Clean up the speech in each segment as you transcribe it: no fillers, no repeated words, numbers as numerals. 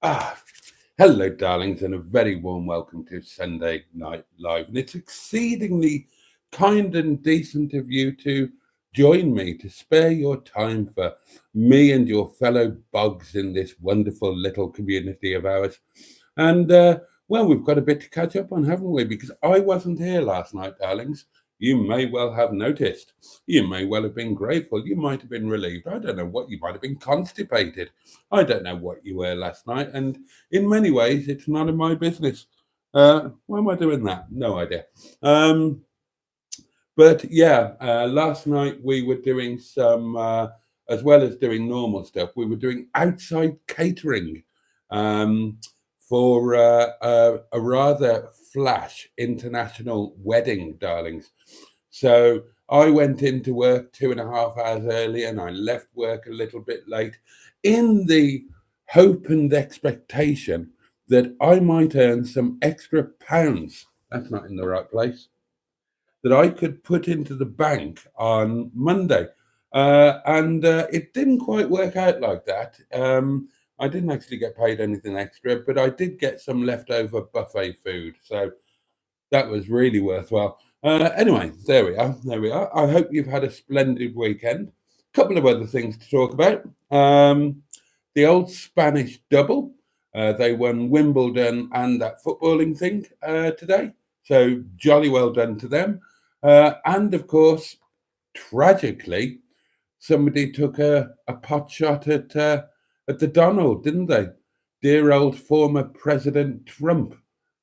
Ah, hello, darlings, and a very warm welcome to Sunday Night Live. And it's exceedingly kind and decent of you to join me, to spare your time for me and your fellow bugs in this wonderful little community of ours. And well, we've got a bit to catch up on, haven't we? Because I wasn't here last night, darlings. You may well have noticed. You may well have been grateful. You might have been relieved. I don't know what you might have been constipated. I don't know what you were last night. And in many ways, it's none of my business. Why am I doing that? No idea. Um, but yeah, last night we were doing some, as well as doing normal stuff, we were doing outside catering um, for a rather flash international wedding, darlings. So I went into work 2.5 hours early and I left work a little bit late in the hope and expectation that I might earn some extra pounds. That's not in the right place, that I could put into the bank on Monday. And it didn't quite work out like that. I didn't actually get paid anything extra, but I did get some leftover buffet food. So that was really worthwhile. Anyway, there we are. There we are. I hope you've had a splendid weekend. A couple of other things to talk about. The old Spanish double. They won Wimbledon and that footballing thing today. So jolly well done to them. And of course, tragically, somebody took a pot shot at the Donald, didn't they? Dear old former President Trump.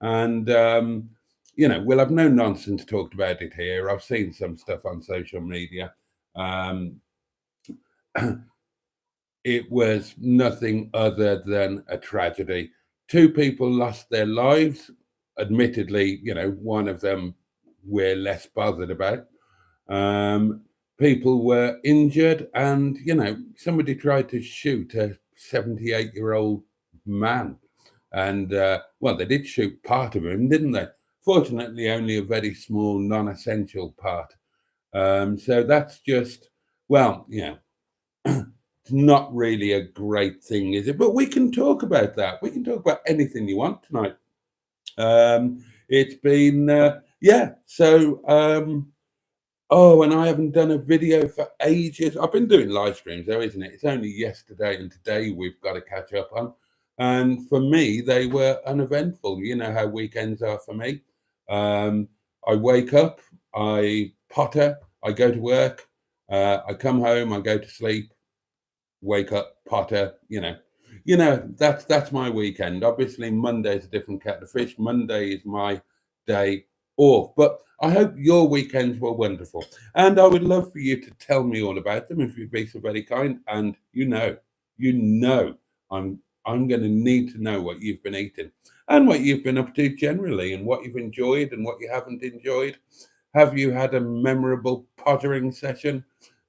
And we'll have no nonsense talked about it here. I've seen some stuff on social media. Um, it was nothing other than a tragedy. Two people lost their lives. Admittedly, one of them we're less bothered about. Um, People were injured, and somebody tried to shoot a 78-year-old man, and well, they did shoot part of him, didn't they? Fortunately, only a very small, non-essential part. So that's just, well, it's not really a great thing, is it? But we can talk about that. We can talk about anything you want tonight. It's been, yeah. So, oh, and I haven't done a video for ages. I've been doing live streams, though, isn't it? It's only yesterday and today we've got to catch up on. And for me, they were uneventful. You know how weekends are for me. Um, I wake up, I potter, I go to work, I come home, I go to sleep, wake up, potter, that's my weekend. Obviously, Monday is a different kettle of fish. Monday is my day off. But I hope your weekends were wonderful. And I would love for you to tell me all about them if you'd be so very kind. And you know, I'm going to need to know what you've been eating and what you've been up to generally and what you've enjoyed and what you haven't enjoyed. Have you had a memorable pottering session?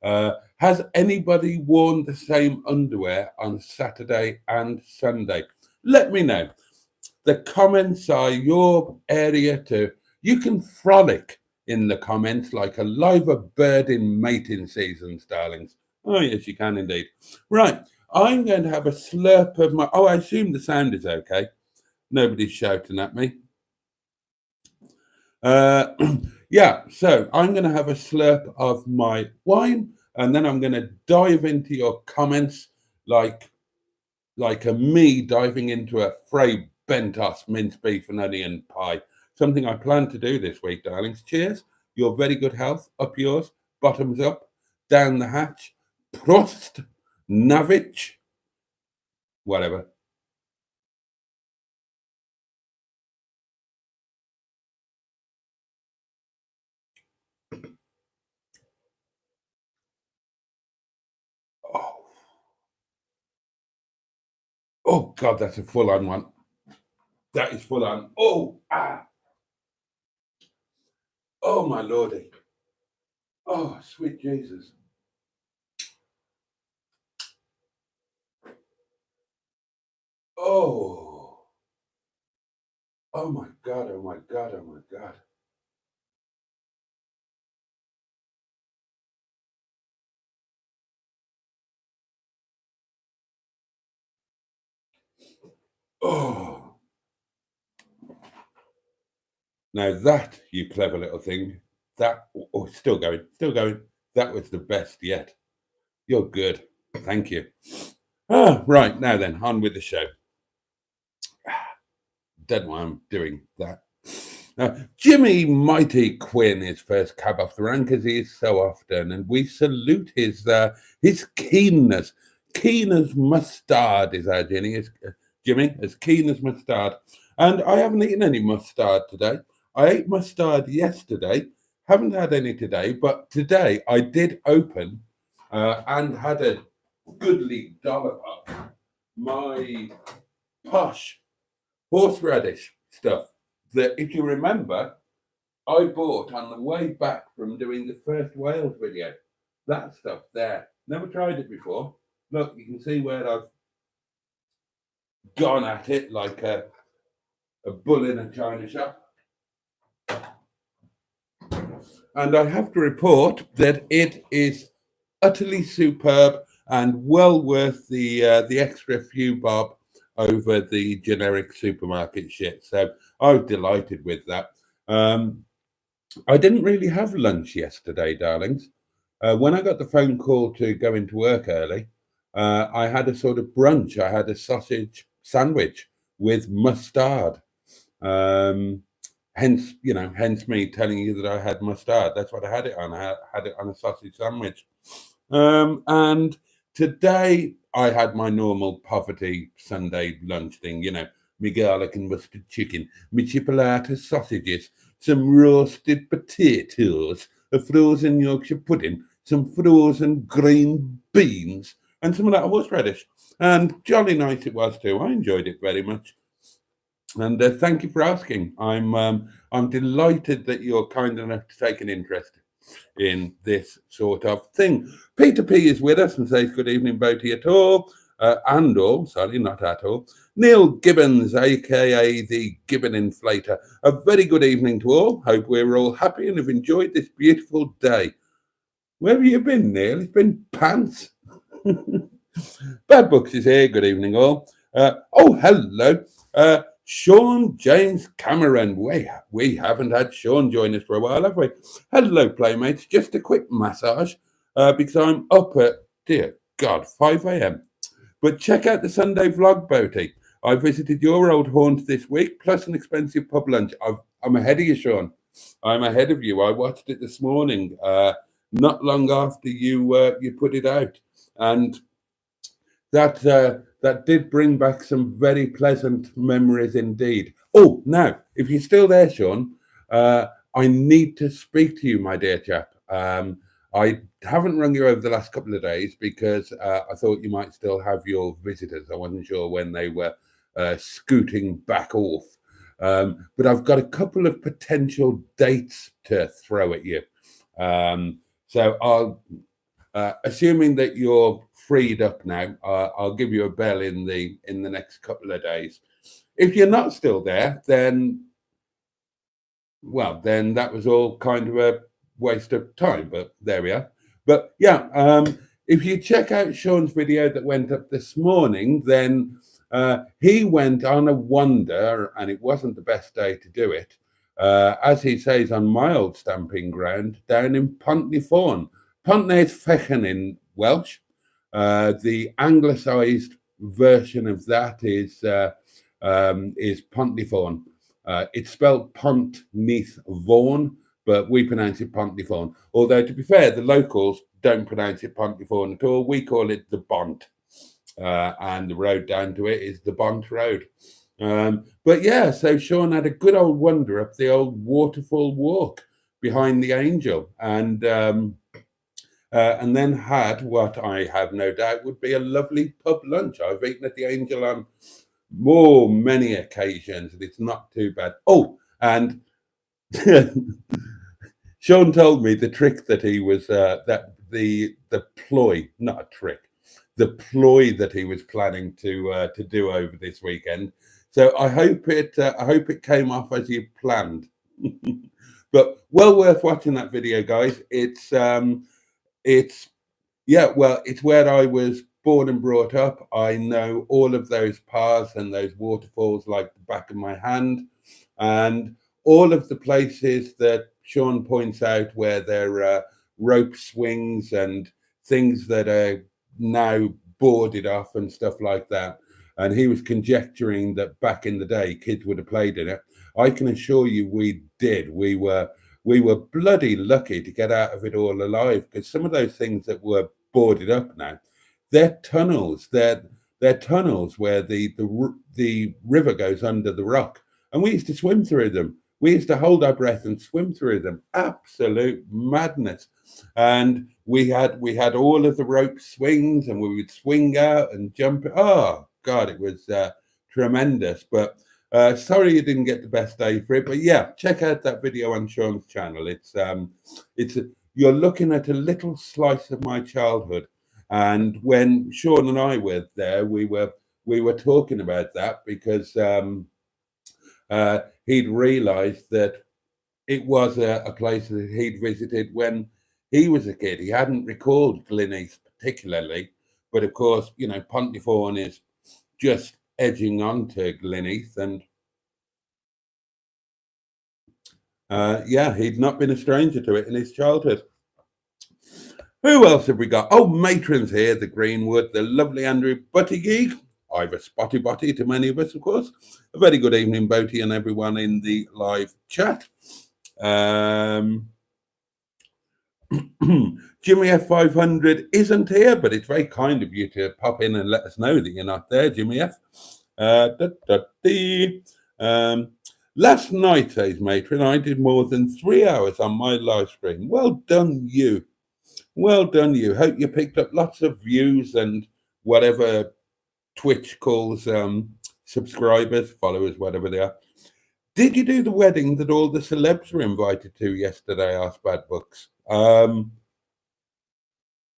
Has anybody worn the same underwear on Saturday and Sunday? Let me know. The comments are your area too. You can frolic in the comments like a live bird in mating seasons, darlings. Oh, yes, you can indeed. Right, I'm going to have a slurp of my. Oh, I assume the sound is okay. Nobody's shouting at me. Uh, yeah, so I'm going to have a slurp of my wine, and then I'm going to dive into your comments like a me diving into a Frey Bentos minced beef and onion pie. Something I plan to do this week, darlings. Cheers. Your very good health. Up yours. Bottoms up. Down the hatch. Prost. Navich. Whatever. Oh, oh God, that's a full on one. That is full on. Oh, ah. Oh, my lordy. Oh, sweet Jesus. Oh, oh my God, oh my God, oh my God. Oh, now that, you clever little thing, that, oh, still going, still going. That was the best yet. You're good. Thank you. Ah, right, now then, on with the show. Don't know why I'm doing that. Jimmy Mighty Quinn is first cab off the rank as he is so often, and we salute his keenness. Keen as mustard is our Jimmy, as keen as mustard. And I haven't eaten any mustard today. I ate mustard yesterday, haven't had any today, but today I did open and had a goodly dollop of my posh horseradish stuff that, if you remember, I bought on the way back from doing the first Wales video. That stuff there. Never tried it before. Look, you can see where I've gone at it like a bull in a china shop. And I have to report that it is utterly superb and well worth the extra few bob over the generic supermarket shit. So I was delighted with that. I didn't really have lunch yesterday, darlings. When I got the phone call to go into work early, I had a sort of brunch. I had a sausage sandwich with mustard. Hence me telling you that I had mustard. That's what I had it on. I had it on a sausage sandwich. And today I had my normal poverty Sunday lunch thing, me garlic and mustard chicken, me chipolata sausages, some roasted potatoes, a frozen Yorkshire pudding, some frozen green beans, and some of that horseradish. And jolly nice it was too. I enjoyed it very much. And thank you for asking. I'm delighted that you're kind enough to take an interest in this sort of thing. Peter P is with us and says good evening, Boaty at all, sorry, not at all. Neil Gibbons, aka the Gibbon Inflator. A very good evening to all. Hope we're all happy and have enjoyed this beautiful day. Where have you been, Neil? It's been pants. Bad Books is here. Good evening, all. Hello. Sean James Cameron. We haven't had Sean join us for a while, have we? Hello, playmates. Just a quick massage because I'm up at, dear God, 5 a.m. But check out the Sunday vlog, Boaty. I visited your old haunt this week, plus an expensive pub lunch. I'm ahead of you, Sean. I'm ahead of you. I watched it this morning, not long after you put it out, and that did bring back some very pleasant memories indeed. Oh, now, if you're still there, Sean, I need to speak to you, my dear chap. I haven't rung you over the last couple of days because I thought you might still have your visitors. I wasn't sure when they were scooting back off. But I've got a couple of potential dates to throw at you. So I'll, assuming that you're freed up now, I'll give you a bell in the next couple of days. If you're not still there, then that was all kind of a waste of time, but there we are. But yeah, if you check out Sean's video that went up this morning, then he went on a wander, and it wasn't the best day to do it, as he says, on my old stamping ground down in Pontnefawn. Pontnes Fechan in Welsh. The anglicised version of that is Pontnefawn. It's spelled Pont Neath Vaughan, but we pronounce it Pontnefawn. Although, to be fair, the locals don't pronounce it Pontnefawn at all. We call it the Bont, and the road down to it is the Bont Road. But yeah, so Sean had a good old wander up the old waterfall walk behind the Angel, and then had what I have no doubt would be a lovely pub lunch. I've eaten at the Angel on many occasions, and it's not too bad. Oh, and Sean told me the trick that he was that the ploy, not a trick, the ploy that he was planning to do over this weekend. So I hope it came off as you planned. But well worth watching that video, guys. It's where I was born and brought up. I know all of those paths and those waterfalls like the back of my hand, and all of the places that Sean points out where there are rope swings and things that are now boarded off and stuff like that. And he was conjecturing that back in the day, kids would have played in it. I can assure you, we did. We were bloody lucky to get out of it all alive, because some of those things that were boarded up now, they're tunnels. They're tunnels where the river goes under the rock, and we used to swim through them. We used to hold our breath and swim through them. Absolute madness. And we had all of the rope swings, and we would swing out and jump. Oh God, it was tremendous. But sorry you didn't get the best day for it. But yeah, check out that video on Sean's channel. You're looking at a little slice of my childhood. And when Sean and I were there, we were talking about that, because he'd realised that it was a place that he'd visited when he was a kid. He hadn't recalled Glynneath particularly, but of course, Pontyfawn is just edging on to Glynneath, and he'd not been a stranger to it in his childhood. Who else have we got? Oh, Matron's here, the Greenwood, the lovely Andrew Boaty Geek. I've Spotty Botty to many of us, of course. A very good evening, Boaty, and everyone in the live chat. Jimmy F500 isn't here, but it's very kind of you to pop in and let us know that you're not there, Jimmy F. Last night, says Matron, I did more than 3 hours on my live stream. Well done, you. Well done, you. Hope you picked up lots of views and whatever Twitch calls subscribers, followers, whatever they are. Did you do the wedding that all the celebs were invited to yesterday? Asked Bad Books.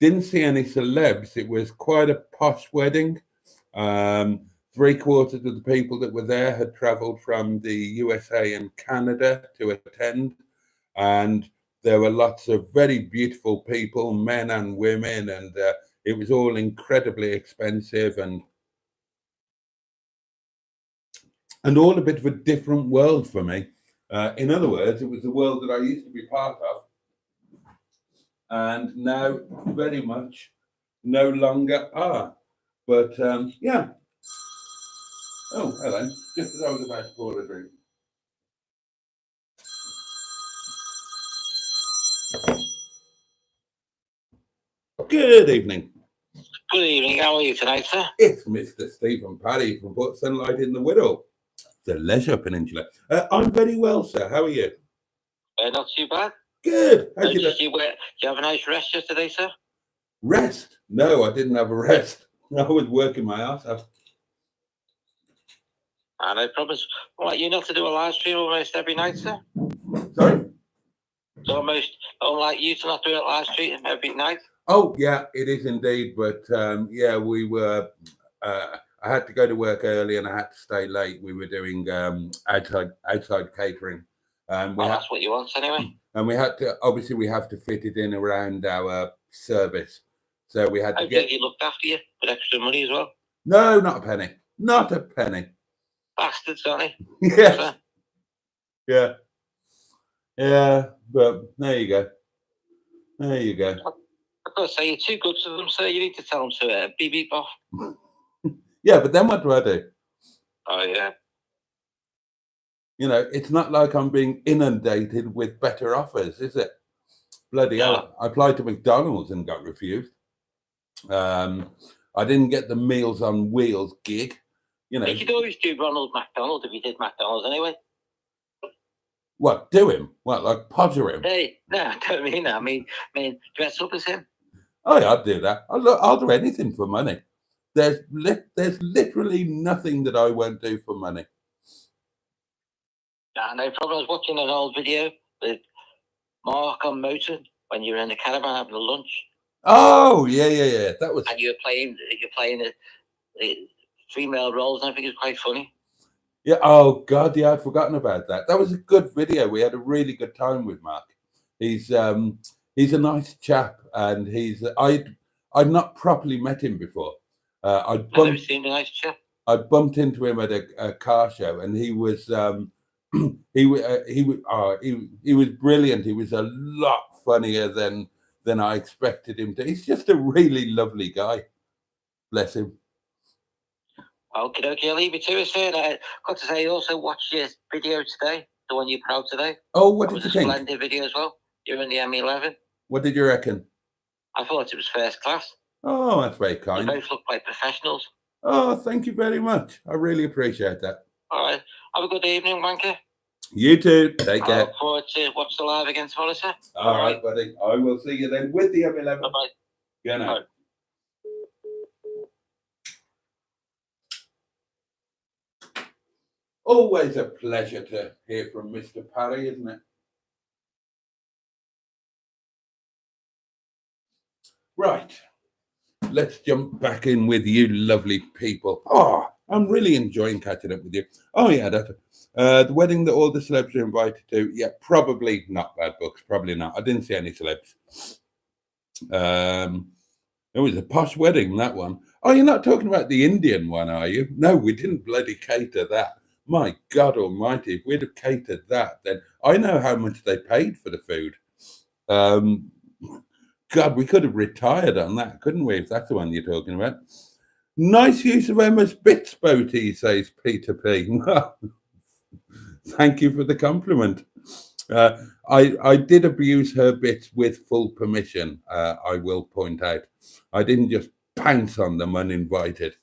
Didn't see any celebs. It was quite a posh wedding. 3/4 of the people that were there had travelled from the USA and Canada to attend, and there were lots of very beautiful people, men and women, and it was all incredibly expensive and all a bit of a different world for me. In other words, it was the world that I used to be part of, and now very much no longer are. But yeah. Oh, hello. Just as I was about to pour a drink. Good evening. Good evening. How are you tonight, sir? It's Mr. Stephen Paddy from Put Sunlight in the Whittle, the Leisure Peninsula. I'm very well, sir. How are you? Not too bad. Good. Did you have a nice rest yesterday, sir? Rest? No, I didn't have a rest. I was working my ass off. And I promise, you not to do a live stream almost every night, sir? Sorry? So almost like you to not do a live stream every night? Oh, yeah, it is indeed. But yeah, we were, I had to go to work early and I had to stay late. We were doing outside catering. That's what you want anyway. And we had to, obviously, we have to fit it in around our service. So we had to get. He looked after you with extra money as well? No, not a penny. Not a penny. Bastards, aren't they? Yes. Yeah. Yeah. But there you go. There you go. I've got to say, you're too good to them, sir. You need to tell them to beep off. Yeah, but then what do I do? Oh, yeah. It's not like I'm being inundated with better offers, is it? Bloody hell. I applied to McDonald's and got refused. I didn't get the Meals on Wheels gig. You could always do Ronald McDonald if you did McDonald's anyway. What, do him? What, like podger him? Hey, no, I don't mean that. I mean, dress up as him. Oh, yeah, I'd do that. I'll do anything for money. There's literally nothing that I won't do for money. Yeah, no problem. I was watching an old video with Mark on Moton when you were in the caravan having a lunch. Oh, yeah. That was. And you're playing the female roles, and I think it's quite funny. Yeah. Oh God, yeah, I'd forgotten about that. That was a good video. We had a really good time with Mark. He's a nice chap, and I'd not properly met him before. I I've never bumped seen a nice chap. I bumped into him at a car show, and he was he was brilliant. He was a lot funnier than I expected him to. He's just a really lovely guy. Bless him. Okay, okay, I'll leave you to it, sir. I got to say, I also watched your video today, the one you put out today. Oh, what That did was you a think? splendid video as well. You're in the M11. What did you reckon? I thought it was first class. Oh, that's very You kind. both look like professionals. Oh, thank you very much. I really appreciate that. All right. Have a good evening, Wanker. You too. Take I care. look forward to watch the live against tomorrow, sir. All right, buddy. I will see you then with the M11. Bye-bye. Good night. Bye. Always a pleasure to hear from Mr. Parry, isn't it? Right. Let's jump back in with you lovely people. Oh, I'm really enjoying catching up with you. Oh, yeah, the wedding that all the celebs are invited to. Yeah, probably not bad books. Probably not. I didn't see any celebs. It was a posh wedding, that one. Oh, you're not talking about the Indian one, are you? No, we didn't bloody cater that. My God almighty, if we'd have catered that, then I know how much they paid for the food. God, we could have retired on that, couldn't we, if that's the one you're talking about? Nice use of Emma's bits, Boaty, says Peter P. Thank you for the compliment. I did abuse her bits with full permission, I will point out. I didn't just pounce on them uninvited.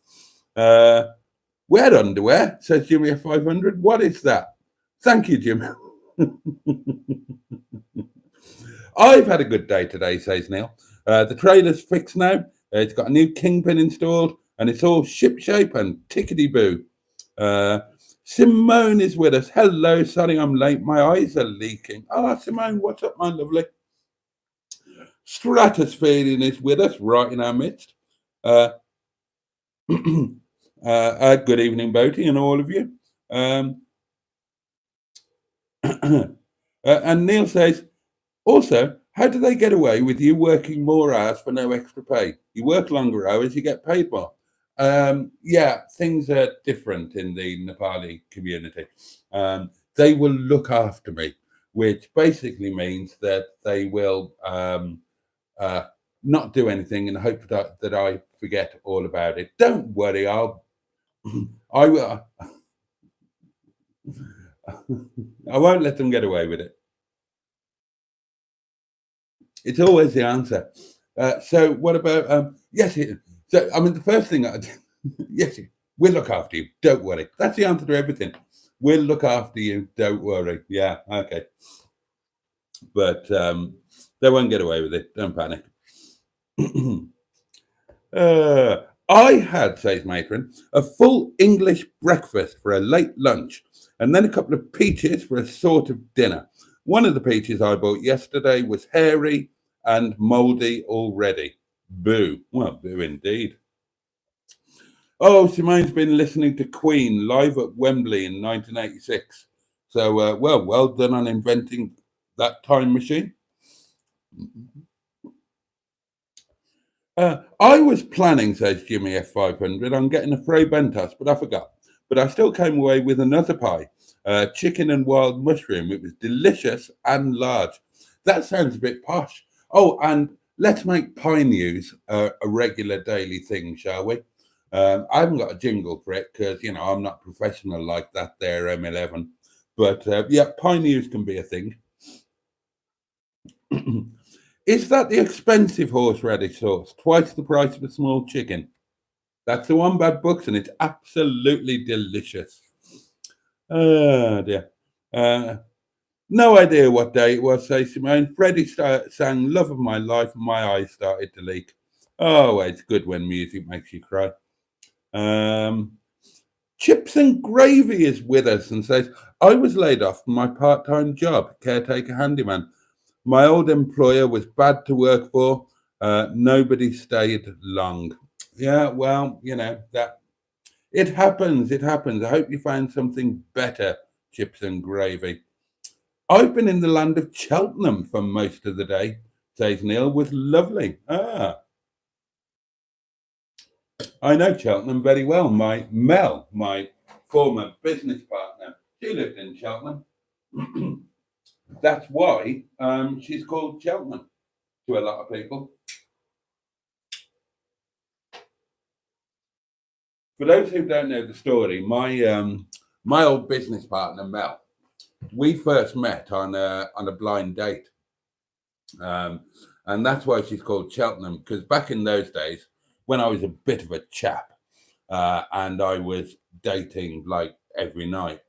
Wear underwear, says Jimmy F 500. What is that? Thank you, Jim. I've had a good day today, says Neil. The trailer's fixed now. It's got a new kingpin installed, and it's all shipshape and tickety-boo. Simone is with us. Hello, sorry I'm late. My eyes are leaking. Oh, Simone, what's up, my lovely? Stratosphere is with us, right in our midst. Good evening, Boaty, and all of you. And Neil says, also, how do they get away with you working more hours for no extra pay? You work longer hours, you get paid more. Yeah, things are different in the Nepali community. They will look after me, which basically means that they will not do anything and hope that I forget all about it. Don't worry, I will. I won't let them get away with it. It's always the answer. So what about yes? So I mean, the first thing I yes, we'll look after you. Don't worry. That's the answer to everything. We'll look after you. Don't worry. Yeah, okay. But they won't get away with it. Don't panic. I had, says Matron, a full English breakfast for a late lunch, and then a couple of peaches for a sort of dinner. One of the peaches I bought yesterday was hairy and mouldy already. Boo. Well, boo indeed. Oh, Simone's been listening to Queen live at Wembley in 1986. So, well done on inventing that time machine. I was planning, says Jimmy F500, on getting a Frey Bentos, but I forgot. But I still came away with another pie, chicken and wild mushroom. It was delicious and large. That sounds a bit posh. Oh, and let's make pie news a regular daily thing, shall we? I haven't got a jingle for it because, I'm not professional like that there, M11. But, yeah, pie news can be a thing. Is that the expensive horseradish sauce? Twice the price of a small chicken. That's the one, Bad Books, and it's absolutely delicious. Oh, dear. No idea what day it was, says Simone. Freddie sang Love of My Life, and my eyes started to leak. Oh, it's good when music makes you cry. Chips and Gravy is with us and says, I was laid off from my part-time job, caretaker handyman. My old employer was bad to work for. Nobody stayed long. Yeah, well, that it happens. It happens. I hope you find something better, Chips and Gravy. I've been in the land of Cheltenham for most of the day, says Neil. Was lovely. I know Cheltenham very well. My former business partner, she lived in Cheltenham. That's why she's called Cheltenham to a lot of people. For those who don't know the story, my old business partner Mel, we first met on a blind date, and that's why she's called Cheltenham. Because back in those days, when I was a bit of a chap, and I was dating like every night,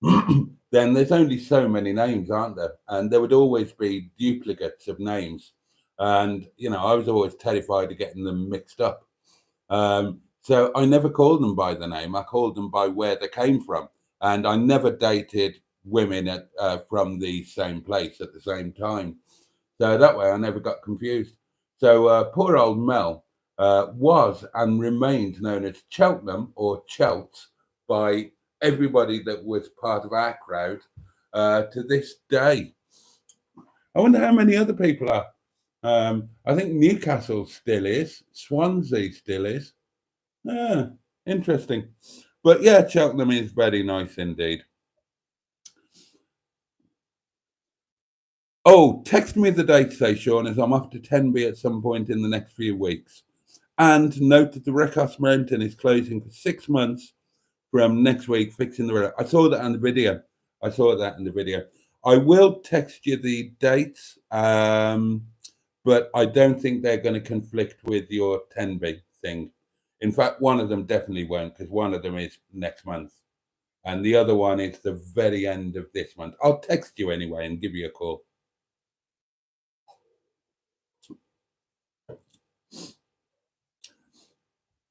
then there's only so many names, aren't there? And there would always be duplicates of names, and I was always terrified of getting them mixed up. So I never called them by the name. I called them by where they came from. And I never dated women from the same place at the same time. So that way I never got confused. So poor old Mel was and remains known as Cheltenham or Chelt by everybody that was part of our crowd to this day. I wonder how many other people are. I think Newcastle still is. Swansea still is. Ah, interesting. But yeah, Cheltenham is very nice indeed. Oh, text me the date, say Sean, as I'm off to Tenby at some point in the next few weeks. And note that the Recos Mountain is closing for 6 months from next week, fixing the road. I saw that in the video. I will text you the dates, but I don't think they're going to conflict with your Tenby thing. In fact, one of them definitely won't, because one of them is next month. And the other one is the very end of this month. I'll text you anyway and give you a call.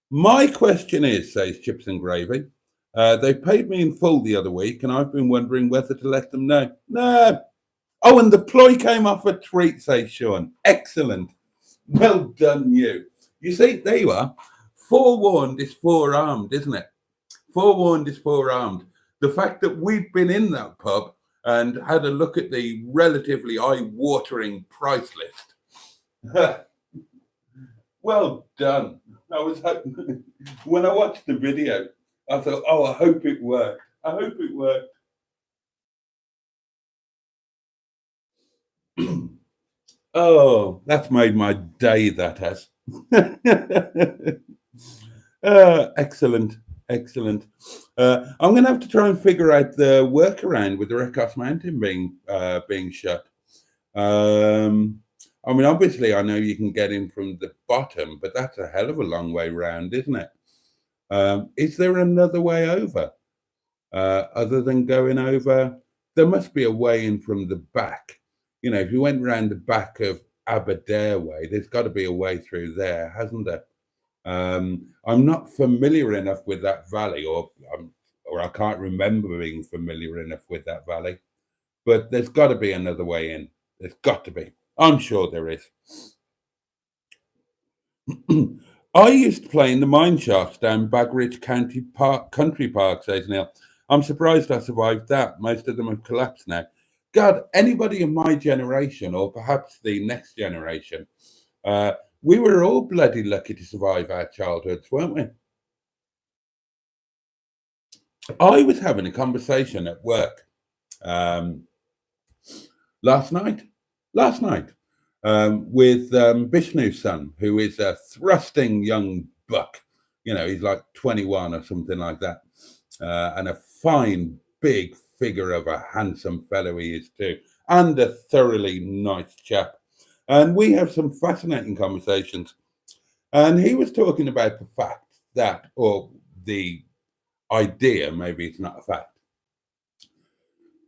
My question is, says Chips and Gravy, they paid me in full the other week, and I've been wondering whether to let them know. No. Oh, and the ploy came off a treat, says Sean. Excellent. Well done, you. You see, there you are. Forewarned is forearmed, isn't it? Forewarned is forearmed. The fact that we've been in that pub and had a look at the relatively eye-watering price list. Well done. I was when I watched the video, I thought, oh, I hope it worked. I hope it worked. Oh, that's made my day, that has. Excellent. Excellent. I'm going to have to try and figure out the workaround with the Recos Mountain being shut. I mean, obviously, I know you can get in from the bottom, but that's a hell of a long way round, isn't it? Is there another way over other than going over? There must be a way in from the back. If you went round the back of Aberdare Way, there's got to be a way through there, hasn't there? I'm not familiar enough with that valley, or I can't remember being familiar enough with that valley. But there's got to be another way in. There's got to be. I'm sure there is. I used to play in the mine shafts down Bagridge Country Park, says Neil. I'm surprised I survived that. Most of them have collapsed now. God, anybody of my generation, or perhaps the next generation, we were all bloody lucky to survive our childhoods, weren't we? I was having a conversation at work last night with Vishnu's son, who is a thrusting young buck. He's like 21 or something like that, and a fine, big figure of a handsome fellow he is too, and a thoroughly nice chap. And we have some fascinating conversations. And he was talking about the fact that, or the idea, maybe it's not a fact,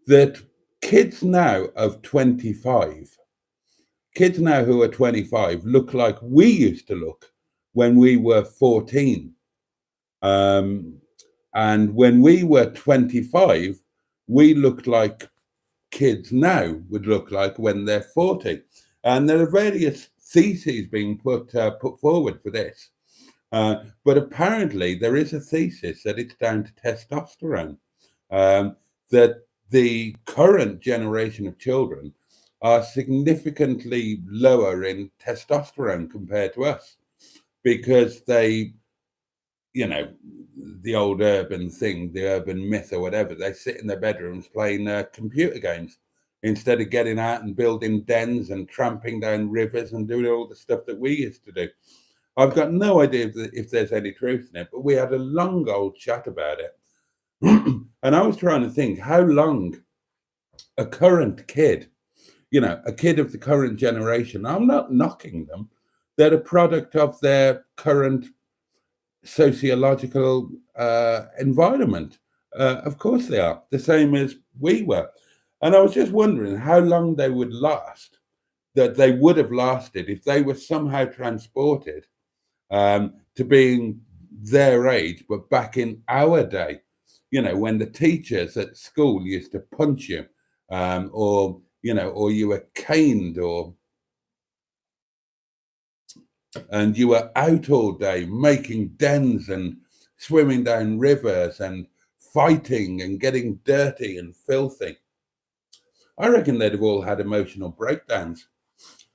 that kids now who are 25 look like we used to look when we were 14. And when we were 25, we looked like kids now would look like when they're 40. And there are various theses being put forward for this. But apparently there is a thesis that it's down to testosterone, that the current generation of children are significantly lower in testosterone compared to us, because they you know, the old urban thing, the urban myth or whatever. They sit in their bedrooms playing computer games instead of getting out and building dens and tramping down rivers and doing all the stuff that we used to do. I've got no idea if there's any truth in it, but we had a long old chat about it. And I was trying to think how long a current kid, a kid of the current generation, I'm not knocking them, they're a product of their current sociological environment. Of course they are, the same as we were. And I was just wondering how long they would last, that they would have lasted if they were somehow transported to being their age, but back in our day, when the teachers at school used to punch you, or you were caned, and you were out all day making dens and swimming down rivers and fighting and getting dirty and filthy. I reckon they'd have all had emotional breakdowns,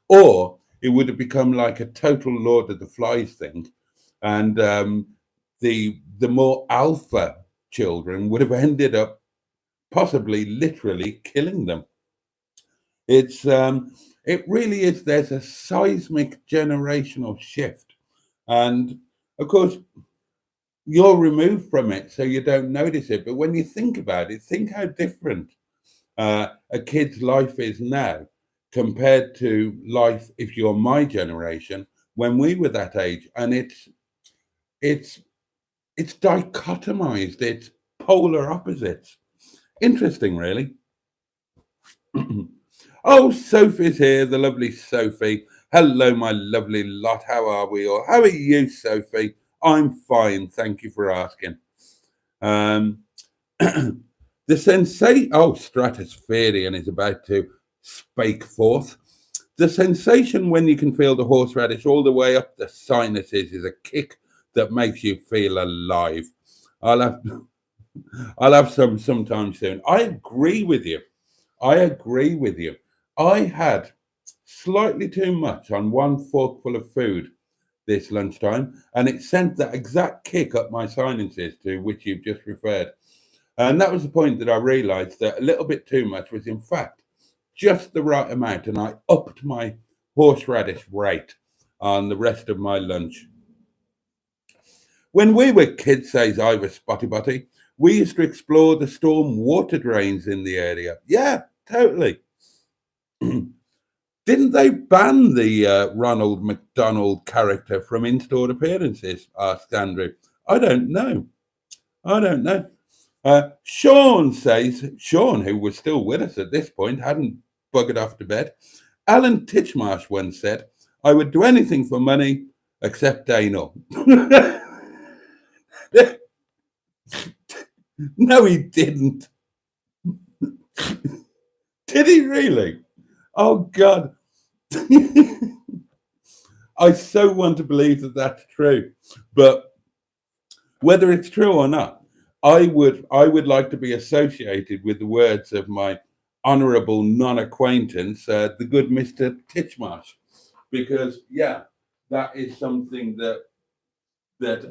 or it would have become like a total Lord of the Flies thing, and the more alpha children would have ended up possibly literally killing them. It really is. There's a seismic generational shift, and of course you're removed from it, so you don't notice it. But when you think about it, think how different a kid's life is now compared to life if you're my generation when we were that age, and it's dichotomized, it's polar opposites. Interesting, really. Oh, Sophie's here, the lovely Sophie. Hello, my lovely lot. How are we all? How are you, Sophie? I'm fine. Thank you for asking. The sensation, Stratospherian is about to spake forth. The sensation when you can feel the horseradish all the way up the sinuses is a kick that makes you feel alive. I'll have some sometime soon. I agree with you. I had slightly too much on one forkful of food this lunchtime, and it sent that exact kick up my sinuses to which you've just referred. And that was the point that I realized that a little bit too much was, in fact, just the right amount, and I upped my horseradish rate on the rest of my lunch. When we were kids, says Ivor Spotty Botty, we used to explore the storm water drains in the area. Yeah, totally. Didn't they ban the Ronald McDonald character from in-store appearances? Asked Andrew. I don't know. Sean says, Sean, who was still with us at this point, hadn't buggered off to bed. Alan Titchmarsh once said, I would do anything for money except anal. No, he didn't. Did he really? Oh, God. I so want to believe that that's true. But whether it's true or not, I would like to be associated with the words of my honourable non-acquaintance, the good Mr. Titchmarsh, because that is something that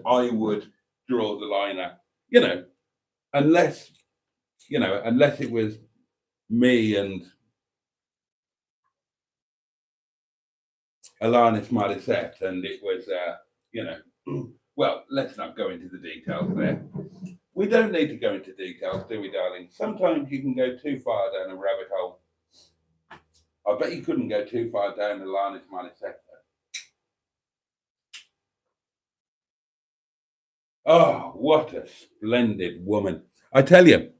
I would draw the line at. Unless it was me and Alanis Morissette, and it was well, let's not go into the details there. We don't need to go into details, do we, darling? Sometimes you can go too far down a rabbit hole. I bet you couldn't go too far down Alanis Morissette. Oh, what a splendid woman. I tell you,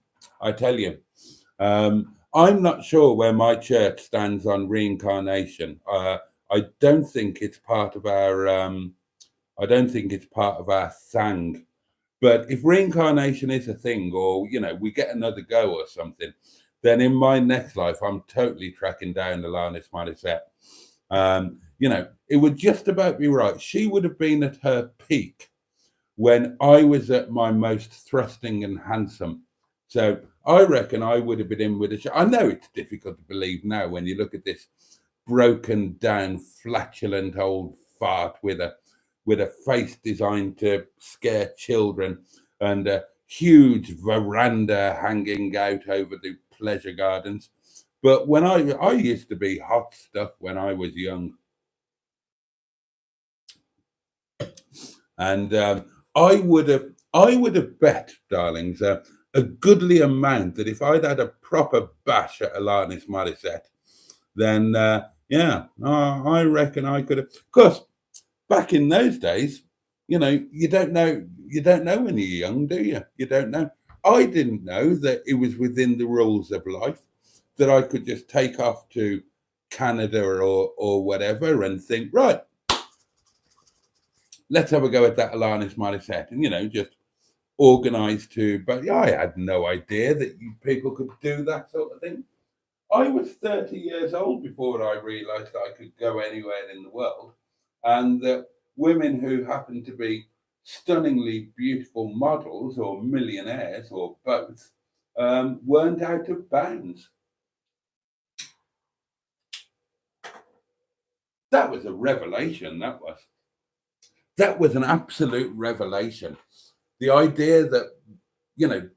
I'm not sure where my church stands on reincarnation. I don't think it's part of our sang. But if reincarnation is a thing, or we get another go or something, then in my next life I'm totally tracking down Alanis Morissette. It would just about be right. She would have been at her peak when I was at my most thrusting and handsome. So I reckon I would have been in with a show. I know it's difficult to believe now when you look at this broken down, flatulent old fart with with a face designed to scare children and a huge veranda hanging out over the pleasure gardens. But when I used to be hot stuff when I was young, and I would have bet, darlings, a goodly amount that if I'd had a proper bash at Alanis Morissette, then yeah, I reckon I could have. Of course, back in those days, you don't know when you're young, do you? You don't know. I didn't know that it was within the rules of life that I could just take off to Canada or whatever and think, right, let's have a go at that Alanis Morissette, and just organise to. But yeah, I had no idea that people could do that sort of thing. I was 30 years old before I realised that I could go anywhere in the world, and that women who happened to be stunningly beautiful models or millionaires or both weren't out of bounds. That was a revelation. That was an absolute revelation. The idea that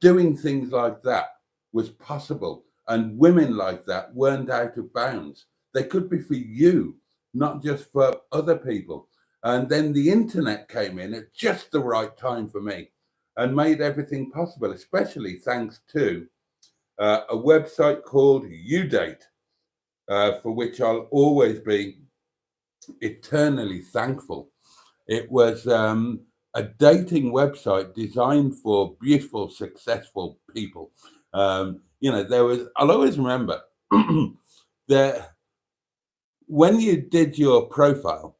doing things like that was possible, and women like that weren't out of bounds. They could be for you, not just for other people. And then the internet came in at just the right time for me and made everything possible, especially thanks to a website called UDate, for which I'll always be eternally thankful. It was a dating website designed for beautiful, successful people. I'll always remember that when you did your profile,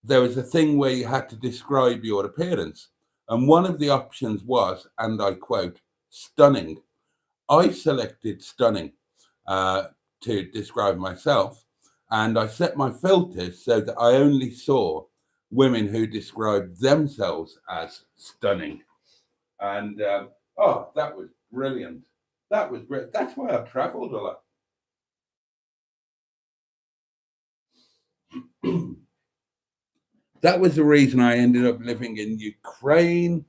there was a thing where you had to describe your appearance. And one of the options was, and I quote, stunning. I selected stunning uh, to describe myself, and I set my filters so that I only saw women who described themselves as stunning. And oh, that was brilliant. That was great. That's why I've traveled a lot. That was the reason I ended up living in Ukraine,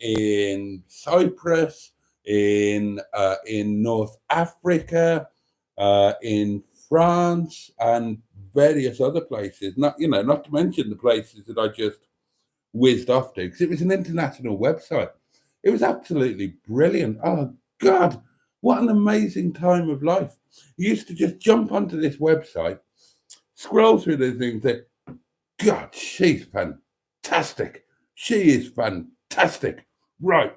in Cyprus, in North Africa, in France, and various other places. Not to mention the places that I just whizzed off to, because it was an international website. It was absolutely brilliant. Oh God, what an amazing time of life! You used to just jump onto this website, scroll through the things, that God, she's fantastic. She is fantastic. Right,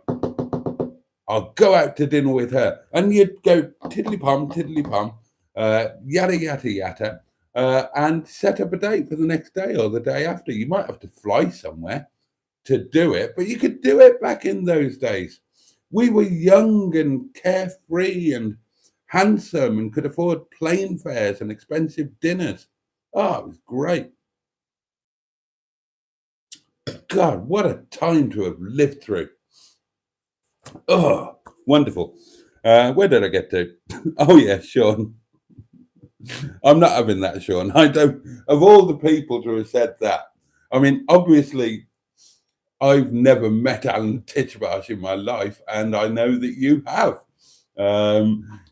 I'll go out to dinner with her. And you'd go tiddly pom, yada, yada, yada, and set up a date for the next day or the day after. You might have to fly somewhere to do it, but you could do it back in those days. We were young and carefree and handsome and could afford plane fares and expensive dinners. Oh, it was great. God, what a time to have lived through. Oh, wonderful. Where did I get to? Oh, yeah, Sean. I'm not having that, Sean. I don't, of all the people to have said that, I mean, obviously, I've never met Alan Titchmarsh in my life, and I know that you have.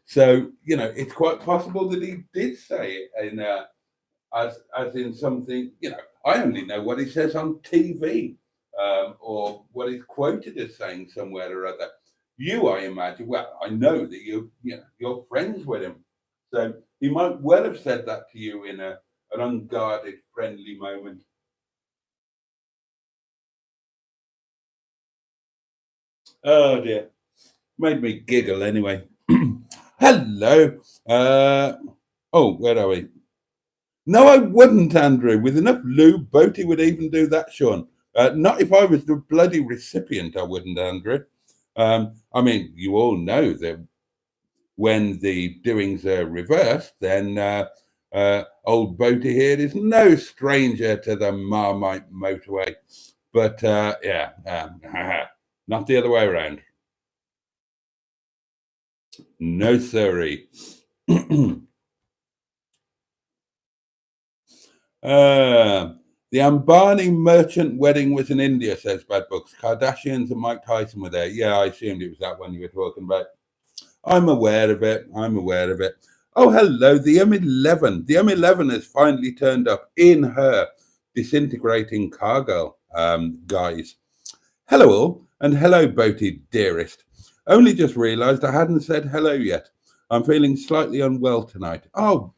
So, it's quite possible that he did say it as in something, I only know what he says on TV, or what he's quoted as saying somewhere or other. You, I imagine, well, I know that you're friends with him. So he might well have said that to you in an unguarded, friendly moment. Oh dear. Made me giggle anyway. Hello. Oh, where are we? No, I wouldn't, Andrew. With enough lube, Boaty would even do that, Sean. Not if I was the bloody recipient, I wouldn't, Andrew. I mean, you all know that when the doings are reversed, then old Boaty here is no stranger to the Marmite motorway. But yeah, not the other way around. No, sirree. uh, The Ambani merchant wedding was in India, says Bad Books. Kardashians and Mike Tyson were there. Yeah, I assumed it was that one you were talking about. I'm aware of it. Oh, hello, the M11. The M11 has finally turned up in her disintegrating cargo, guys. Hello all, and hello, Boaty dearest. Only just realised I hadn't said hello yet. I'm feeling slightly unwell tonight. Oh,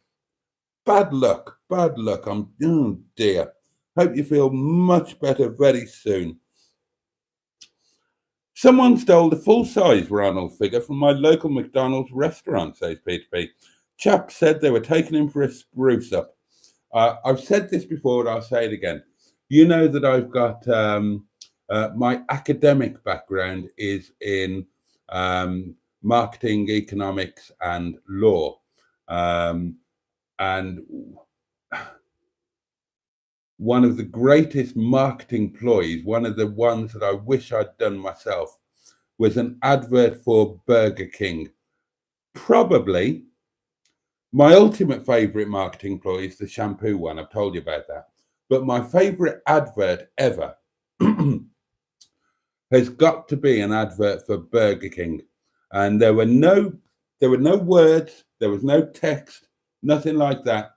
bad luck. Oh dear. Hope you feel much better very soon. Someone stole the full-size Ronald figure from my local McDonald's restaurant, says Peter P. Chap said they were taking him for a spruce up. I've said this before, and I'll say it again. You know that I've got my academic background is in marketing, economics, and law. And one of the greatest marketing ploys, one of the ones that I wish I'd done myself, was an advert for Burger King. Probably my ultimate favorite marketing ploy is the shampoo one. I've told you about that. But my favorite advert ever has got to be an advert for Burger King. And there were no words, there was no text, nothing like that.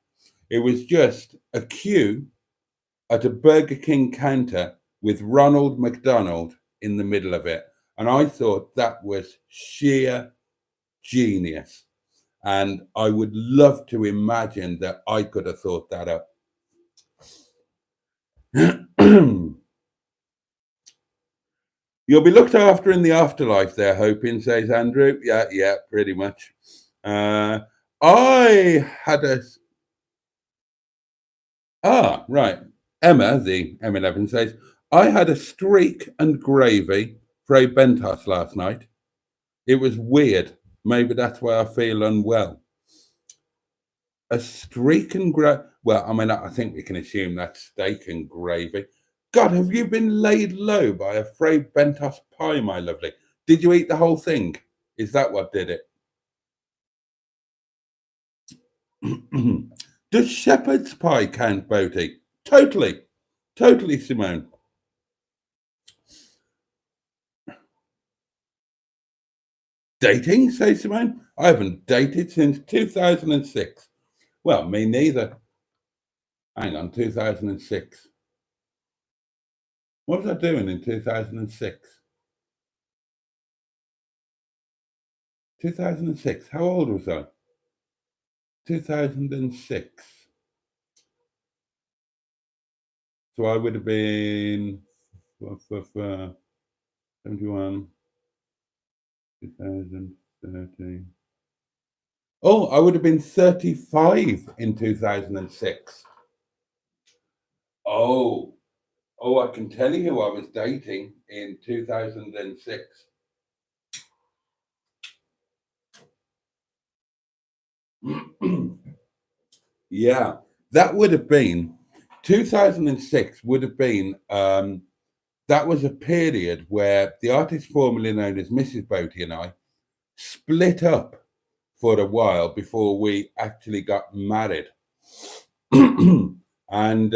It was just a queue at a Burger King counter with Ronald McDonald in the middle of it. And I thought that was sheer genius. And I would love to imagine that I could have thought that up. You'll be looked after in the afterlife there, hoping, says Andrew. Yeah, pretty much. Right. Emma, the M11, says, I had a streak and gravy Frey Bentos last night. It was weird. Maybe that's why I feel unwell. A streak and gravy. Well, I mean, I think we can assume that's steak and gravy. God, have you been laid low by a Frey Bentos pie, my lovely? Did you eat the whole thing? Is that what did it? Does shepherd's pie count, Boaty? Totally, Simone. Dating, says Simone? I haven't dated since 2006. Well, me neither. Hang on, 2006. What was I doing in 2006? 2006. How old was I? 2006. So I would have been 71, 2013. Oh, I would have been 35 in 2006. Oh, I can tell you who I was dating in 2006. Yeah, that would have been 2006 would have been that was a period where the artist formerly known as Mrs. Boaty and I split up for a while before we actually got married. And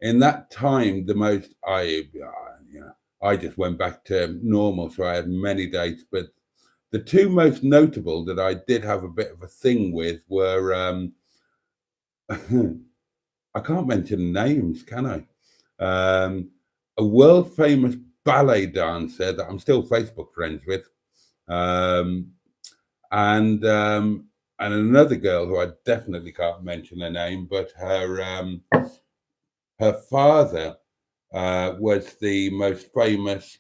in that time, I just went back to normal, so I had many dates. But the two most notable that I did have a bit of a thing with were I can't mention names, can I? A world famous ballet dancer that I'm still Facebook friends with, and another girl who I definitely can't mention her name, but her father was the most famous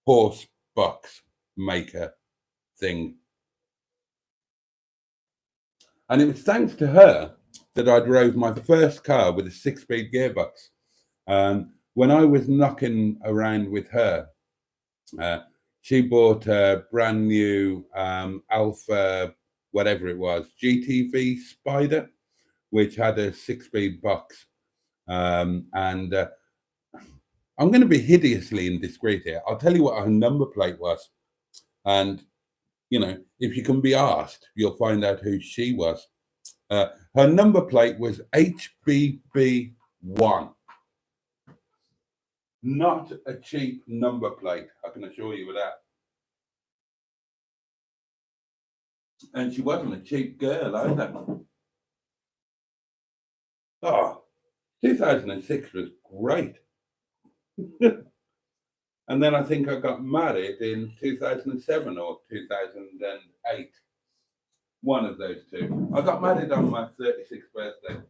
horse box maker thing. And it was thanks to her that I drove my first car with a 6-speed gearbox. When I was knocking around with her, she bought a brand new Alpha, whatever it was, GTV Spider, which had a 6-speed box. And I'm going to be hideously indiscreet here. I'll tell you what her number plate was. And, if you can be asked, you'll find out who she was. Her number plate was HBB1. Not a cheap number plate, I can assure you of that. And she wasn't a cheap girl either. Oh, 2006 was great. And then I think I got married in 2007 or 2008. One of those two. I got married on my 36th birthday.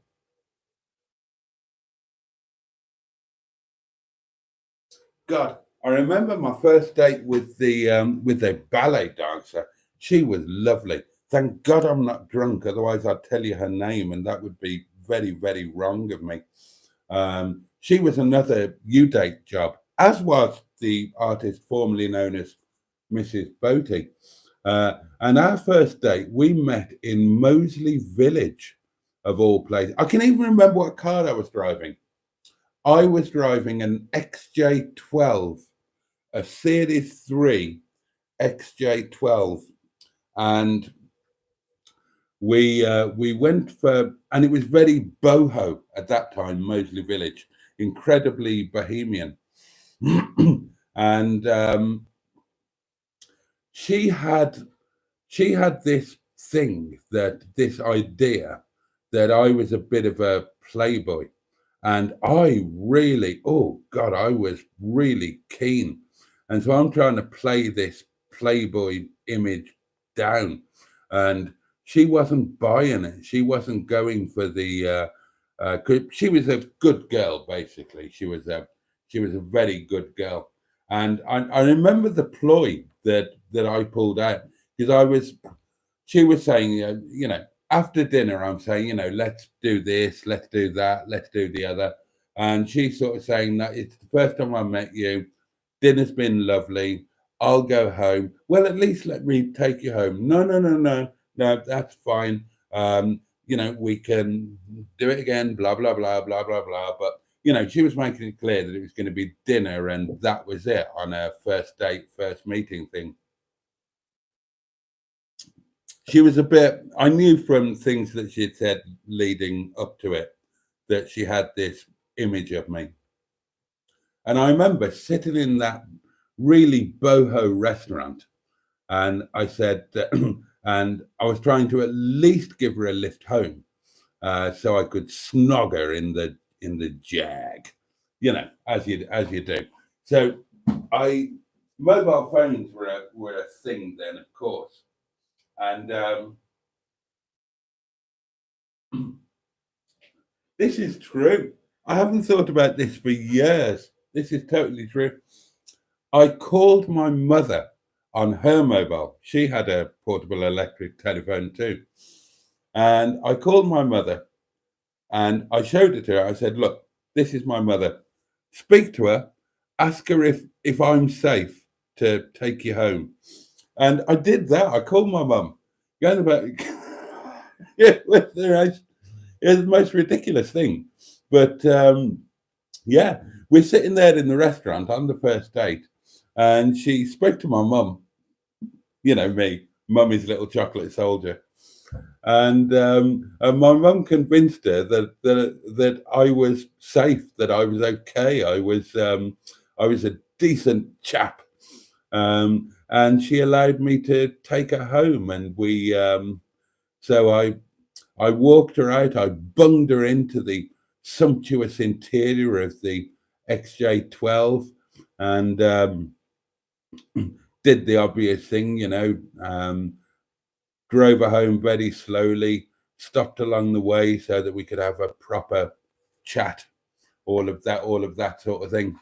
God, I remember my first date with the ballet dancer. She was lovely. Thank God I'm not drunk, otherwise I'd tell you her name, and that would be very, very wrong of me. She was another U-date job, as was the artist formerly known as Mrs. Boaty. And our first date, we met in Moseley Village, of all places. I can even remember what car I was driving. I was driving an XJ12, a Series 3 XJ12, and we went for, and it was very boho at that time, Moseley Village, incredibly bohemian. And she had this thing, this idea that I was a bit of a playboy. And I really, oh God, I was really keen. And so I'm trying to play this playboy image down. And she wasn't buying it. She wasn't going for the, she was a good girl, basically. She was a very good girl. And I remember the ploy that I pulled out, because she was saying, you know, after dinner, I'm saying, you know, let's do this, let's do that, let's do the other. And she's sort of saying that it's the first time I met you. Dinner's been lovely. I'll go home. Well, at least let me take you home. No, that's fine. You know, we can do it again, blah, blah, blah, blah, blah, blah. But, you know, she was making it clear that it was going to be dinner and that was it on a first date, first meeting thing. She was a bit, I knew from things that she had said leading up to it that she had this image of me. And I remember sitting in that really boho restaurant, and I said, and I was trying to at least give her a lift home, so I could snog her in the Jag, you know, as you do. So mobile phones were a thing then, of course. And this is true. I haven't thought about this for years. This is totally true. I called my mother on her mobile. She had a portable electric telephone too. And I called my mother and I showed it to her. I said, look, this is my mother. Speak to her. Ask her if I'm safe to take you home. And I did that. I called my mum. Going about it was the most ridiculous thing. But yeah, we're sitting there in the restaurant on the first date, and she spoke to my mum. You know me, mummy's little chocolate soldier, and my mum convinced her that I was safe, that I was okay, I was a decent chap. And she allowed me to take her home, and so I walked her out. I bunged her into the sumptuous interior of the XJ12, and did the obvious thing, you know, drove her home very slowly, stopped along the way so that we could have a proper chat, all of that sort of thing.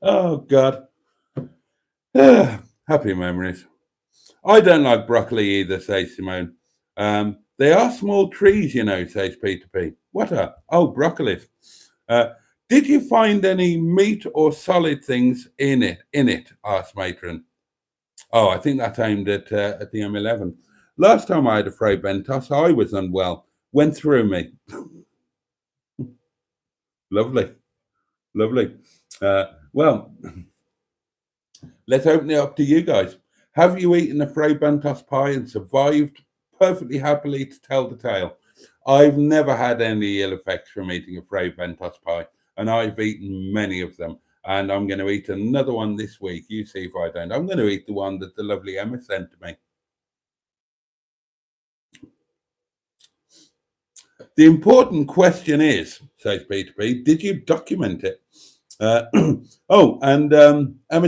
Oh God. Happy memories. I don't like broccoli either, says Simone. They are small trees, you know, says Peter P. What are? Oh, broccoli. Did you find any meat or solid things in it? Asked Matron. Oh, I think that's aimed at the M11. Last time I had a Fray Bentos, I was unwell. Went through me. Lovely. Well, let's open it up to you guys. Have you eaten a Fray Bentos pie and survived perfectly happily to tell the tale? I've never had any ill effects from eating a Fray Bentos pie. and I've eaten many of them. And I'm going to eat another one this week. You see if I don't. I'm going to eat the one that the lovely Emma sent to me. The important question is, says Peter P, did you document it? Emma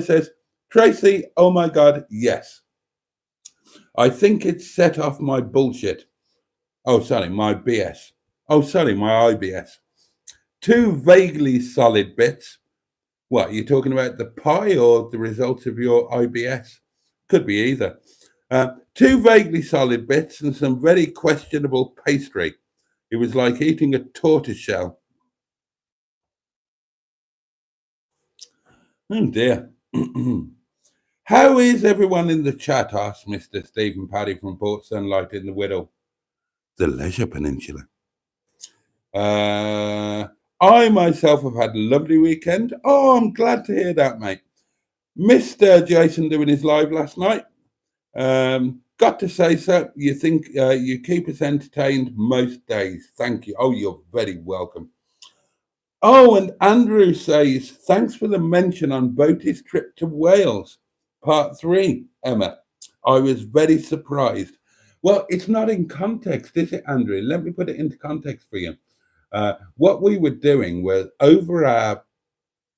says, Tracy, oh my God, yes. I think it set off my bullshit. Oh, sorry, my BS. Oh, sorry, my IBS. 2 vaguely solid bits. What, are you talking about the pie or the results of your IBS? Could be either. 2 vaguely solid bits and some very questionable pastry. It was like eating a tortoise shell. Oh dear. How is everyone in the chat? Asked Mr. Stephen Paddy from Port Sunlight in the Whittle, the Leisure Peninsula. I myself have had a lovely weekend. Oh, I'm glad to hear that, mate. Mr. Jason doing his live last night. Got to say, sir, you think you keep us entertained most days. Thank you. Oh, you're very welcome. Oh, and Andrew says, thanks for the mention on Boaty's trip to Wales, part 3, Emma. I was very surprised. Well, it's not in context, is it, Andrew? Let me put it into context for you. What we were doing was over our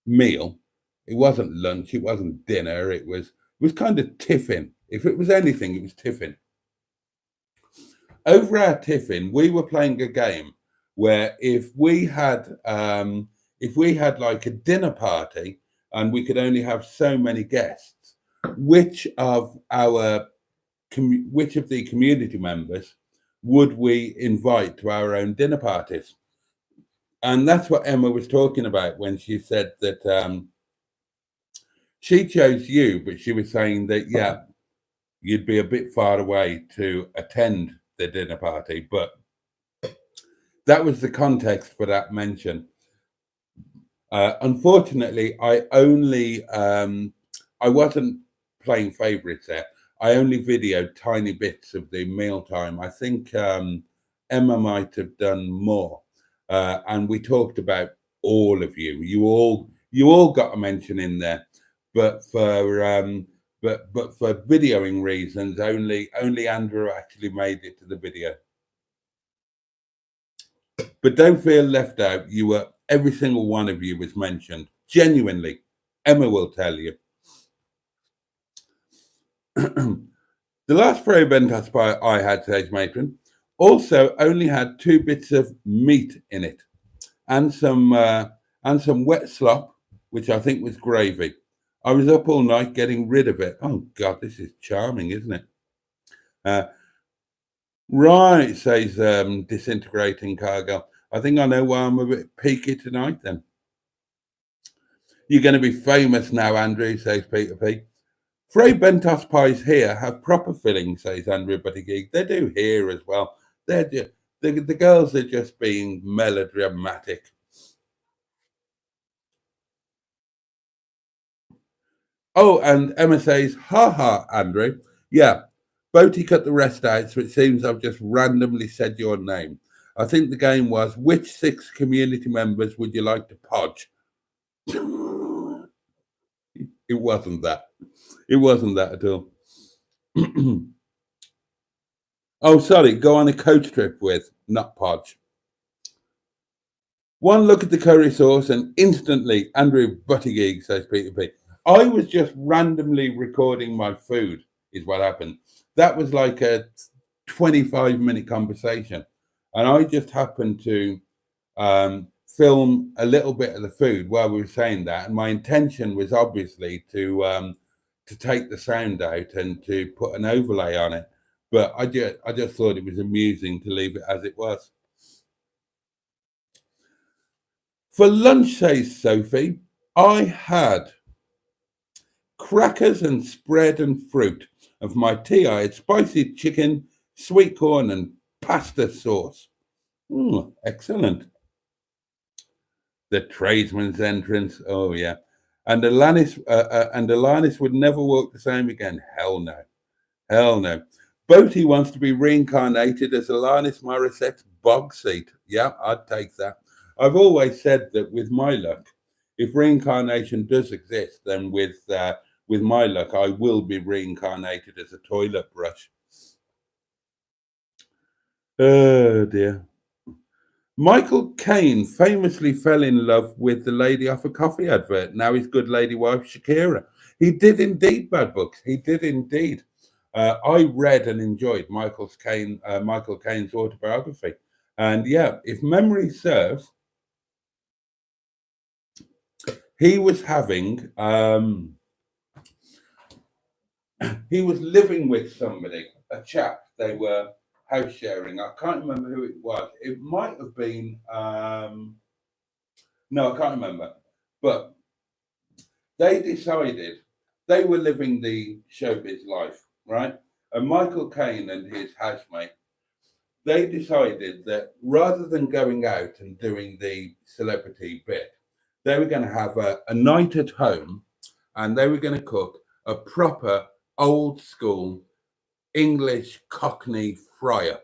meal. It wasn't lunch, it wasn't dinner, it was kind of tiffin. If it was anything, it was tiffin. Over our tiffin, we were playing a game where if we had like a dinner party and we could only have so many guests, which of the community members would we invite to our own dinner parties? And that's what Emma was talking about when she said that she chose you, but she was saying that, yeah, you'd be a bit far away to attend the dinner party. But that was the context for that mention. Unfortunately, I wasn't playing favorites there. I only videoed tiny bits of the mealtime. I think Emma might have done more. And we talked about all of you. You all got a mention in there, but for videoing reasons, only Andrew actually made it to the video. But don't feel left out. Every single one of you was mentioned. Genuinely, Emma will tell you. The last Frey Bentas pie I had, says Matron, also only had 2 bits of meat in it, and some wet slop, which I think was gravy. I was up all night getting rid of it. Oh God, this is charming, isn't it? Right, says Disintegrating Cargo. I think I know why I'm a bit peaky tonight then. You're going to be famous now, Andrew, says Peter P. Frey Bentos pies here have proper filling, says Andrew Buttigieg. They do here as well. The girls are just being melodramatic. Oh, and Emma says, ha ha, Andrew. Yeah, Boaty cut the rest out, so it seems I've just randomly said your name. I think the game was, which 6 community members would you like to podge? It wasn't that. It wasn't that at all. Oh, sorry, go on a coach trip with, not podge. One look at the curry sauce and instantly Andrew Buttigieg, says Peter P. I was just randomly recording my food, is what happened. That was like a 25-minute conversation. And I just happened to film a little bit of the food while we were saying that. And my intention was obviously to take the sound out and to put an overlay on it. But I just thought it was amusing to leave it as it was. For lunch, says Sophie, I had crackers and spread and fruit. And for my tea, I had spicy chicken, sweet corn, and pasta sauce. Excellent. The tradesman's entrance. Oh, yeah. And Alanis would never walk the same again. Hell no. Hell no. Boaty wants to be reincarnated as Alanis Morissette's bog seat. Yeah, I'd take that. I've always said that with my luck, if reincarnation does exist, then with my luck, I will be reincarnated as a toilet brush. Oh dear. Michael Caine famously fell in love with the lady off a coffee advert. Now his good lady wife, Shakira. He did indeed, Bad Books. He did indeed. I read and enjoyed Michael Caine's autobiography. And yeah, if memory serves, he was he was living with somebody, a chap. They were house sharing. I can't remember who it was. It might have been no, I can't remember. But they decided they were living the showbiz life, right? And Michael Caine and his housemate, they decided that rather than going out and doing the celebrity bit, they were going to have a night at home and they were going to cook a proper old school English Cockney fry up,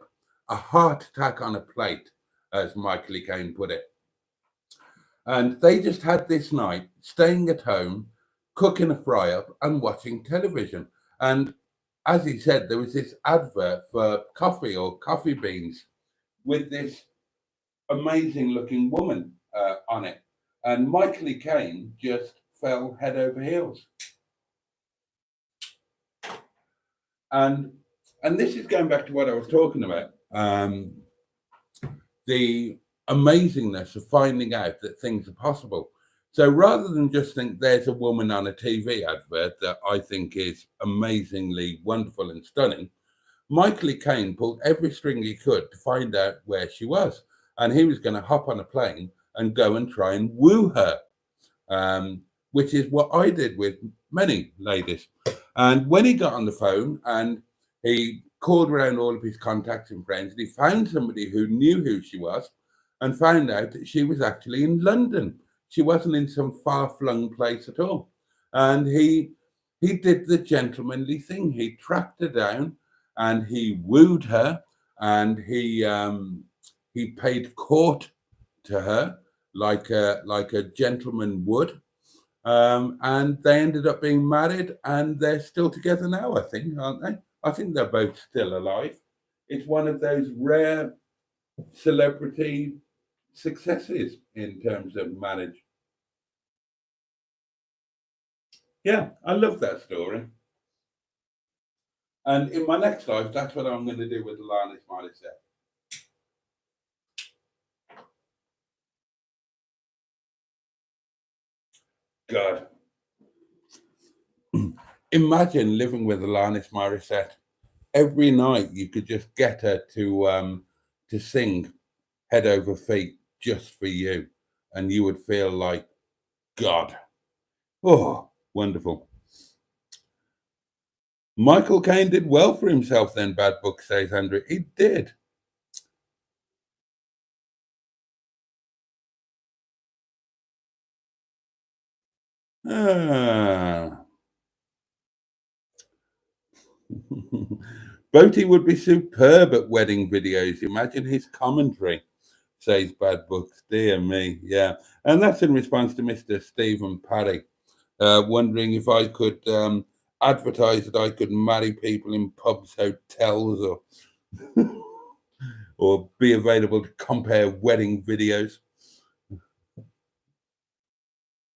a heart attack on a plate, as Michael Caine put it. And they just had this night staying at home, cooking a fry up and watching television. And as he said, there was this advert for coffee or coffee beans with this amazing looking woman on it. And Michael Caine just fell head over heels. And this is going back to what I was talking about. The amazingness of finding out that things are possible. So rather than just think there's a woman on a TV advert that I think is amazingly wonderful and stunning, Michael Caine pulled every string he could to find out where she was. And he was going to hop on a plane and go and try and woo her, which is what I did with many ladies. And when he got on the phone and he called around all of his contacts and friends, and he found somebody who knew who she was and found out that she was actually in London. She wasn't in some far-flung place at all. And he did the gentlemanly thing. He tracked her down and he wooed her and he paid court to her like a gentleman would. And they ended up being married and they're still together now, I think, aren't they? I think they're both still alive. It's one of those rare celebrity successes in terms of marriage. Yeah, I love that story. And in my next life, that's what I'm going to do with Alanis Morissette. God. Imagine living with Alanis Morissette. Every night you could just get her to sing head over feet just for you. And you would feel like God. Oh, wonderful. Michael Caine did well for himself then, Bad Book says Andrew. He did. Boaty would be superb at wedding videos. Imagine his commentary, says Bad Books. Dear me, yeah. And that's in response to Mr. Stephen Parry, wondering if I could advertise that I could marry people in pubs, hotels, or be available to compare wedding videos.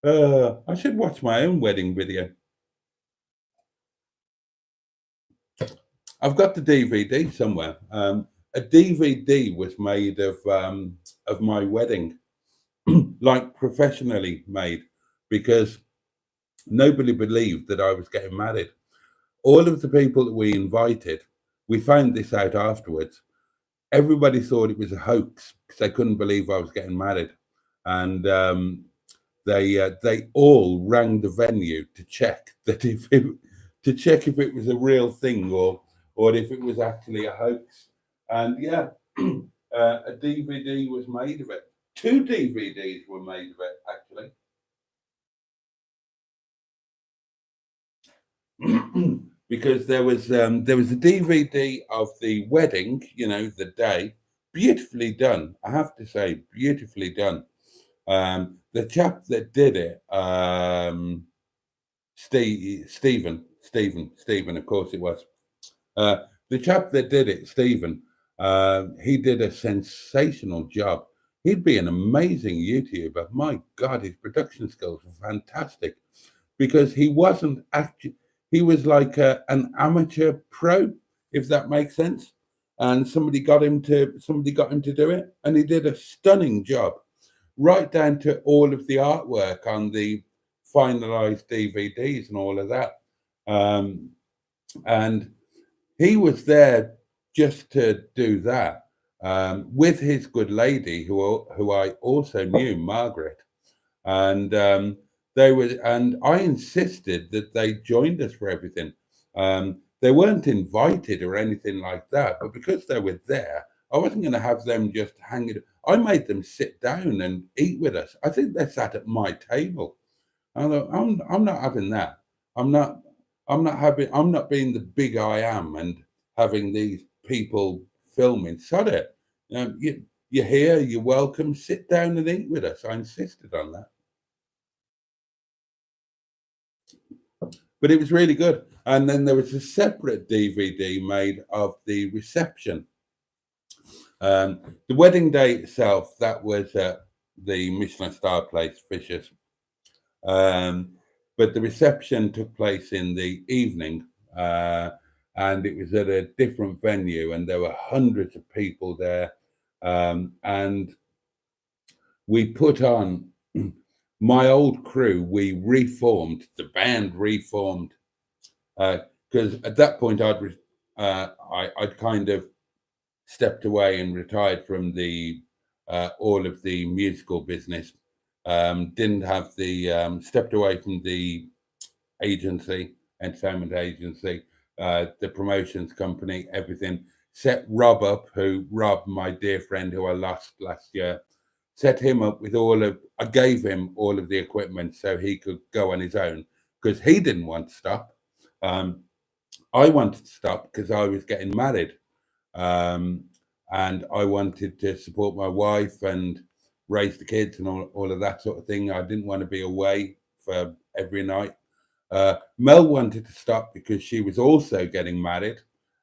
I should watch my own wedding video. I've got the DVD somewhere. A DVD was made of my wedding, like professionally made, because nobody believed that I was getting married. All of the people that we invited, we found this out afterwards. Everybody thought it was a hoax because they couldn't believe I was getting married, and they all rang the venue to check that if it was a real thing or if it was actually a hoax. And yeah, a DVD was made of it. 2 DVDs were made of it, actually. Because there was a DVD of the wedding, the day, beautifully done. I have to say, beautifully done. The chap that did it, Stephen, of course it was. The chap that did it, Stephen, he did a sensational job. He'd be an amazing YouTuber. My God, his production skills were fantastic because he wasn't actually, he was like an amateur pro, if that makes sense. And somebody got him to do it, and he did a stunning job, right down to all of the artwork on the finalized DVDs and all of that. And he was there just to do that with his good lady, who I also knew, Margaret, and and I insisted that they joined us for everything. They weren't invited or anything like that, but because they were there, I wasn't going to have them just hanging. I made them sit down and eat with us. I think they sat at my table. I'm not having that. I'm not I'm not being the big I am and having these people filming. Sod it. You're here, you're welcome. Sit down and eat with us. I insisted on that. But it was really good. And then there was a separate DVD made of the reception. The wedding day itself, that was at the Michelin star place, Fisher's. But the reception took place in the evening, and it was at a different venue, and there were hundreds of people there. And we put on my old crew, we reformed, the band reformed, because at that point I'd kind of stepped away and retired from the all of the musical business. Didn't have the stepped away from the agency, entertainment agency, the promotions company, everything. Set Rob up, Rob, my dear friend who I lost last year, set him up with I gave him all of the equipment so he could go on his own because he didn't want to stop. I wanted to stop because I was getting married. And I wanted to support my wife and raise the kids and all of that sort of thing. I didn't want to be away for every night. Mel wanted to stop because she was also getting married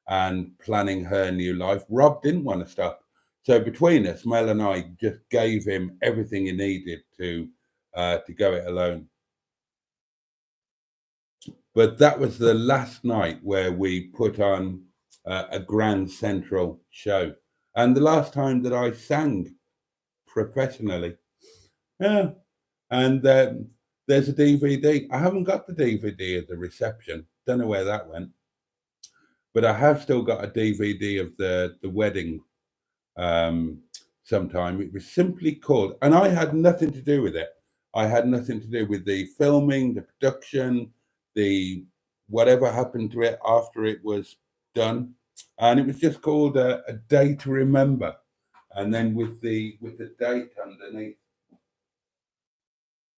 and planning her new life. Rob didn't want to stop. So between us, Mel and I just gave him everything he needed to go it alone. But that was the last night where we put on a Grand Central show, and the last time that I sang professionally. Yeah, and there's a DVD. I haven't got the DVD of the reception. Don't know where that went, but I have still got a DVD of the wedding. Sometime it was simply called, and I had nothing to do with it. I had nothing to do with the filming, the production, the whatever happened to it after it was done, and it was just called a Day to Remember, and then with the date underneath.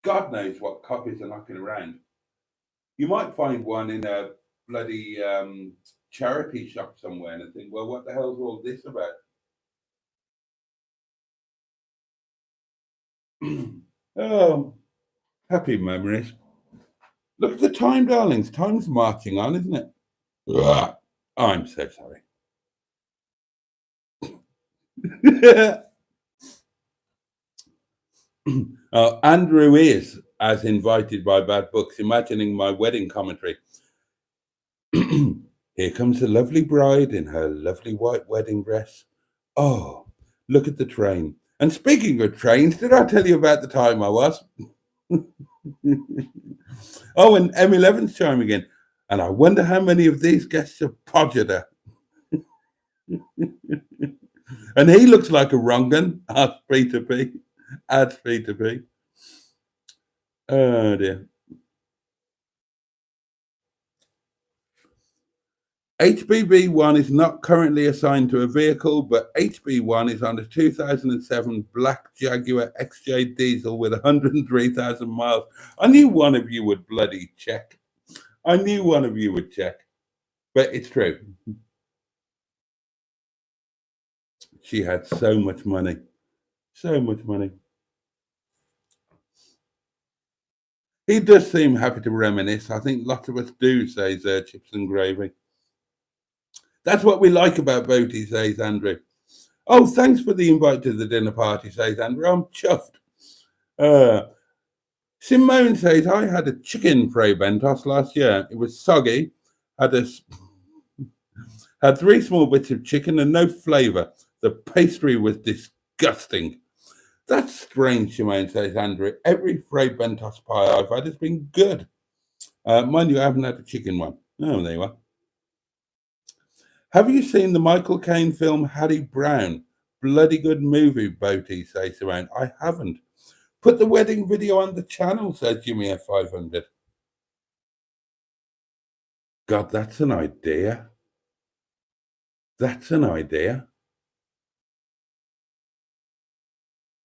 God knows what copies are knocking around. You might find one in a bloody charity shop somewhere and think, well, what the hell's all this about? Oh, happy memories. Look at the time, darlings. Time's marching on, isn't it? Ugh. I'm so sorry. Andrew is, as invited by Bad Books, imagining my wedding commentary. Here comes the lovely bride in her lovely white wedding dress. Oh, look at the train. And speaking of trains, did I tell you about the time I was? Oh, and M11's chiming in. And I wonder how many of these guests are podgered. And he looks like a wrong-un, adds Peter P. Adds Peter P. Oh, dear. HBB1 is not currently assigned to a vehicle, but HB1 is on a 2007 black Jaguar XJ diesel with 103,000 miles. I knew one of you would bloody check. I knew one of you would check. But it's true. She had so much money. So much money. He does seem happy to reminisce. I think lots of us do, says Chips and Gravy. That's what we like about Boaty, says Andrew. Oh, thanks for the invite to the dinner party, says Andrew. I'm chuffed. Uh, Simone says, I had a chicken fray bentos last year. It was soggy, had had 3 small bits of chicken and no flavour. The pastry was disgusting. That's strange, Simone, says Andrew. Every fray bentos pie I've had has been good. Mind you, I haven't had a chicken one. Oh, there you are. Have you seen the Michael Caine film Harry Brown? Bloody good movie, Boaty, says Simone. I haven't. Put the wedding video on the channel, says Jimmy F500. God, that's an idea. That's an idea.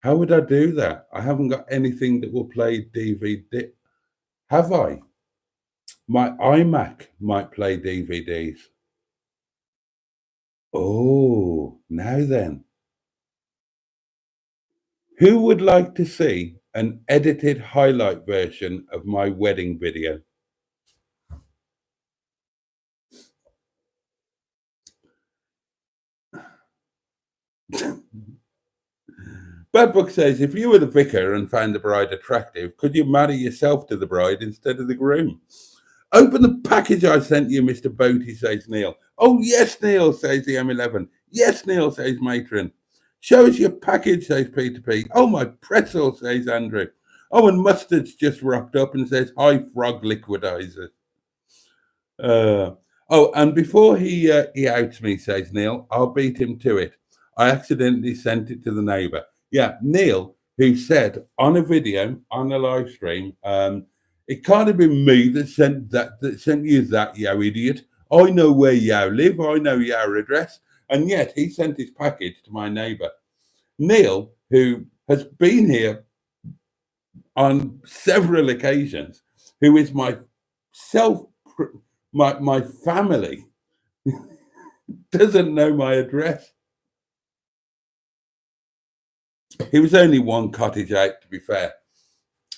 How would I do that? I haven't got anything that will play DVD. Have I? My iMac might play DVDs. Oh, now then. Who would like to see an edited highlight version of my wedding video? Bad Book says, if you were the vicar and found the bride attractive, could you marry yourself to the bride instead of the groom? Open the package I sent you, Mr. Boaty, says Neil. Oh, yes, Neil, says the M11. Yes, Neil, says Matron. Show us your package, says Peter P. Oh, my pretzel, says Andrew. Oh, and Mustard's just rocked up and says, hi, frog liquidizer. Oh, and before he outs me, says Neil, I'll beat him to it. I accidentally sent it to the neighbour. Yeah, Neil, who said on a video, on a live stream, it can't have been me that sent you that, you idiot. I know where you live, I know your address, and yet he sent his package to my neighbour. Neil, who has been here on several occasions, who is my family, doesn't know my address. He was only one cottage out, to be fair.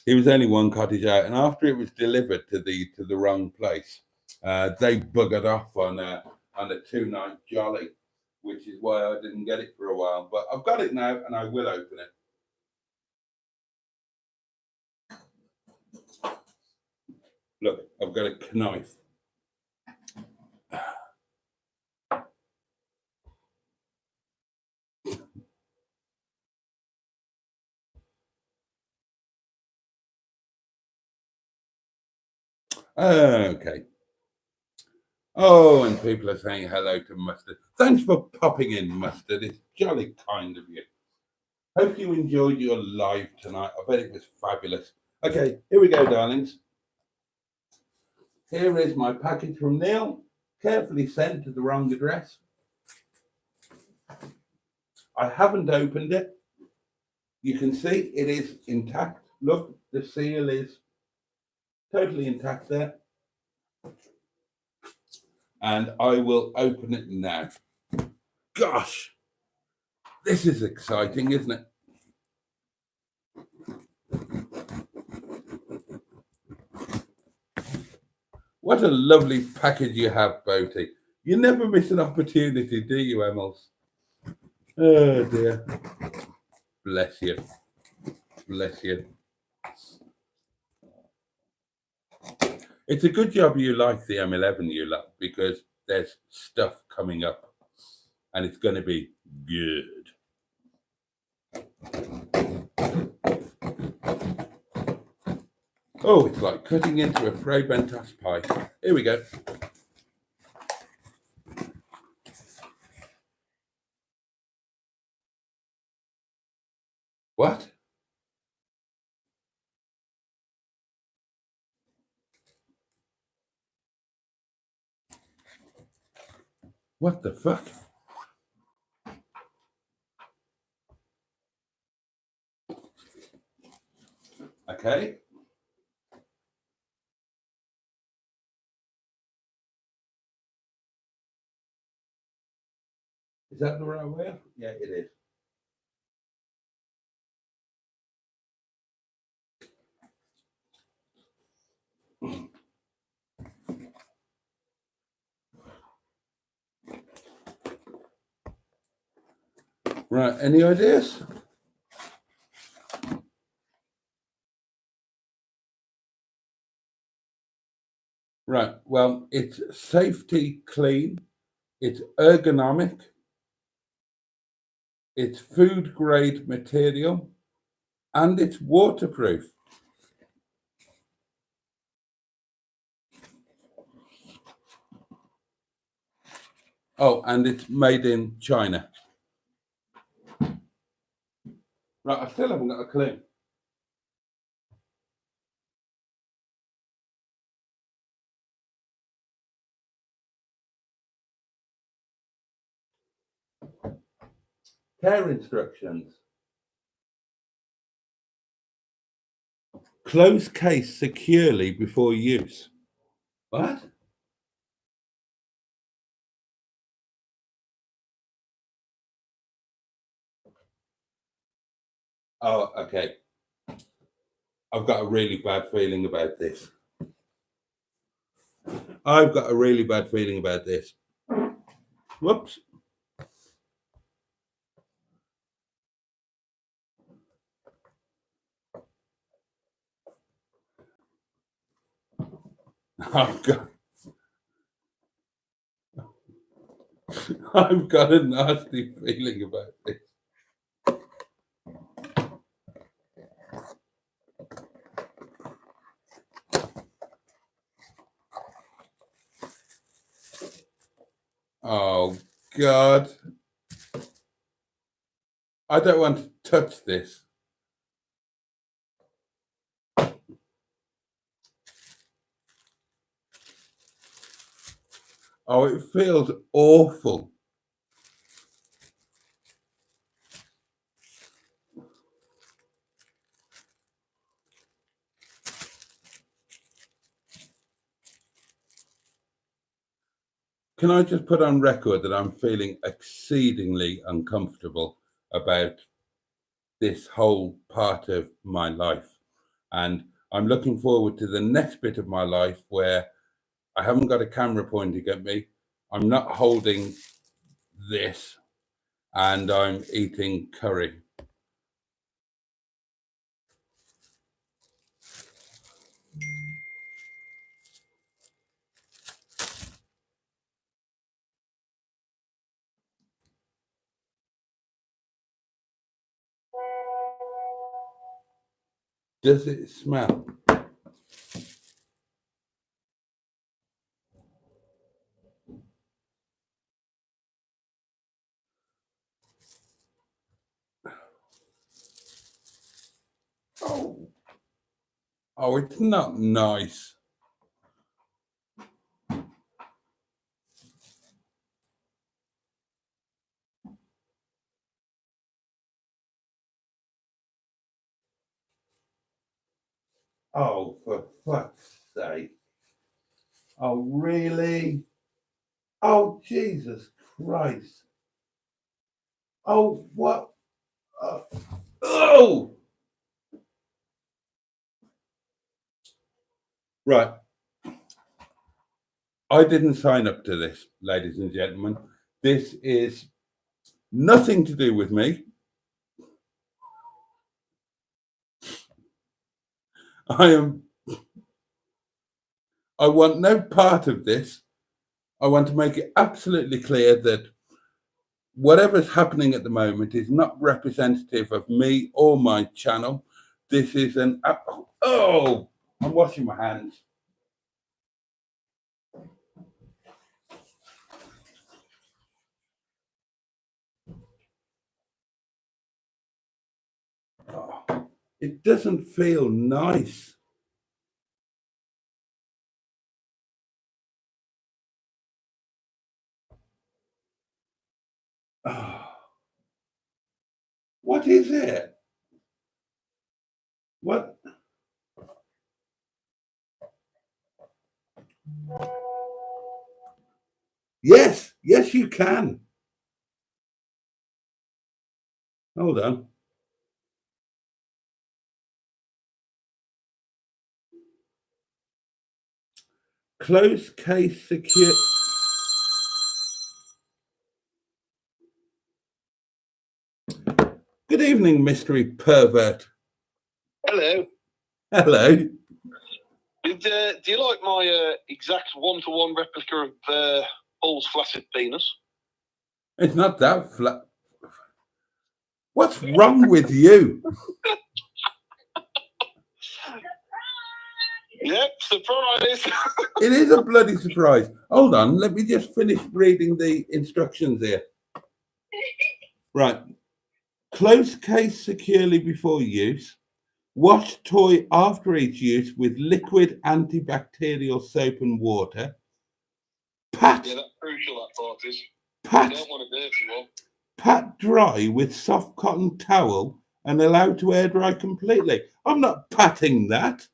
He was only one cottage out, and after it was delivered to the wrong place, they buggered off on a 2-night jolly, which is why I didn't get it for a while. But I've got it now, and I will open it. Look, I've got a knife. Okay. Oh, and people are saying hello to Mustard. Thanks for popping in, Mustard. It's jolly kind of you. Hope you enjoyed your live tonight. I bet it was fabulous. Okay, here we go, darlings. Here is my package from Neil, carefully sent to the wrong address. I haven't opened it. You can see it is intact. Look, the seal is totally intact there. And I will open it now. Gosh, this is exciting, isn't it? What a lovely package you have, Boaty. You never miss an opportunity, do you, Emils? Oh, dear. Bless you. Bless you. It's a good job you like the M11, you lot, because there's stuff coming up and it's going to be good. Oh, it's like cutting into a Fray Bentos pie. Here we go. What? What the fuck? Okay. Is that the right way? Yeah, it is. Right, any ideas? Right, well, it's safety clean, it's ergonomic, it's food grade material, and it's waterproof. Oh, and it's made in China. Right, I still haven't got a clue. Care instructions. Close case securely before use. What? Oh, okay. I've got a really bad feeling about this. I've got a really bad feeling about this. Whoops. I've got I've got a nasty feeling about this. Oh God. I don't want to touch this. Oh, it feels awful. Can I just put on record that I'm feeling exceedingly uncomfortable about this whole part of my life? And I'm looking forward to the next bit of my life where I haven't got a camera pointing at me. I'm not holding this and I'm eating curry. Does it smell? Oh, oh, it's not nice. Oh, for fuck's sake. Oh, really? Oh, Jesus Christ. Oh, what? Oh! Right. I didn't sign up to this, ladies and gentlemen. This is nothing to do with me. I want no part of this. I want to make it absolutely clear that whatever's happening at the moment is not representative of me or my channel. This is oh, I'm washing my hands. Oh, it doesn't feel nice. Oh, what is it? What? Yes, yes, you can. Hold on. Close case secure. Good evening, mystery pervert. Hello. Hello. Do you like my exact one-to-one replica of Paul's flaccid penis? It's not that flat. What's wrong with you? Yep, surprise. It is a bloody surprise. Hold on, let me just finish reading the instructions here. Right. Close case securely before use. Wash toy after each use with liquid antibacterial soap and water. Pat, Yeah, that's crucial, that part is. pat, You don't want a dirty one. pat dry with soft cotton towel and allow to air dry completely. I'm not patting that.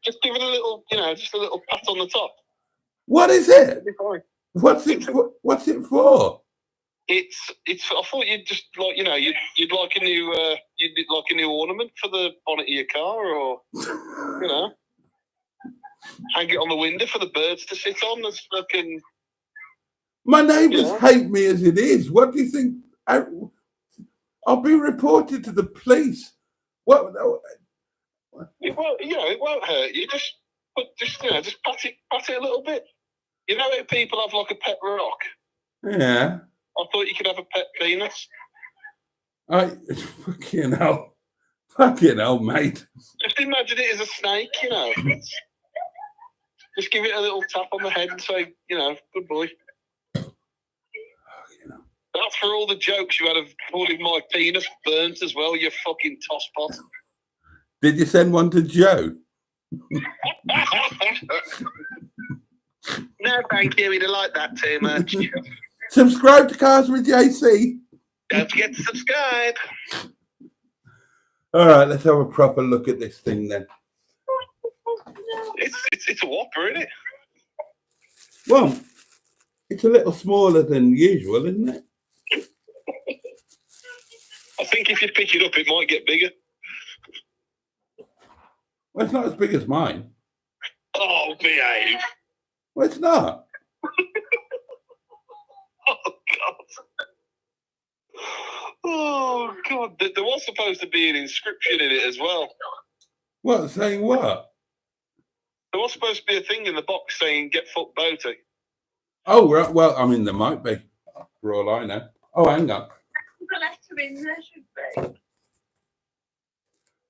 Just give it a little, just a little pat on the top. What is it? It'll be fine. What's it for? What's it for? It's. I thought you'd just like, you'd like a new ornament for the bonnet of your car, or hang it on the window for the birds to sit on. That's fucking. My neighbours hate me as it is. What do you think? I'll be reported to the police. What? It won't hurt you. Just pat it a little bit. You know how people have like a pet rock? Yeah. I thought you could have a pet penis. Fucking hell, mate. Just imagine it as a snake, Just give it a little tap on the head and say, good boy. That's for all the jokes you had of calling my penis burnt as well, you fucking tosspot. Did you send one to Joe? No, thank you. We don't like that too much. Subscribe to Cars with JC. Don't forget to subscribe. All right, let's have a proper look at this thing then. It's a whopper, isn't it? Well, it's a little smaller than usual, isn't it? I think if you pick it up, it might get bigger. Well, it's not as big as mine. Oh, behave. Well, it's not. Oh, God. There was supposed to be an inscription in it as well. What? Saying what? There was supposed to be a thing in the box saying, get fucked Boaty. Oh, right. Well, I mean, there might be, for all I know. Oh, hang on. The letter in there should be.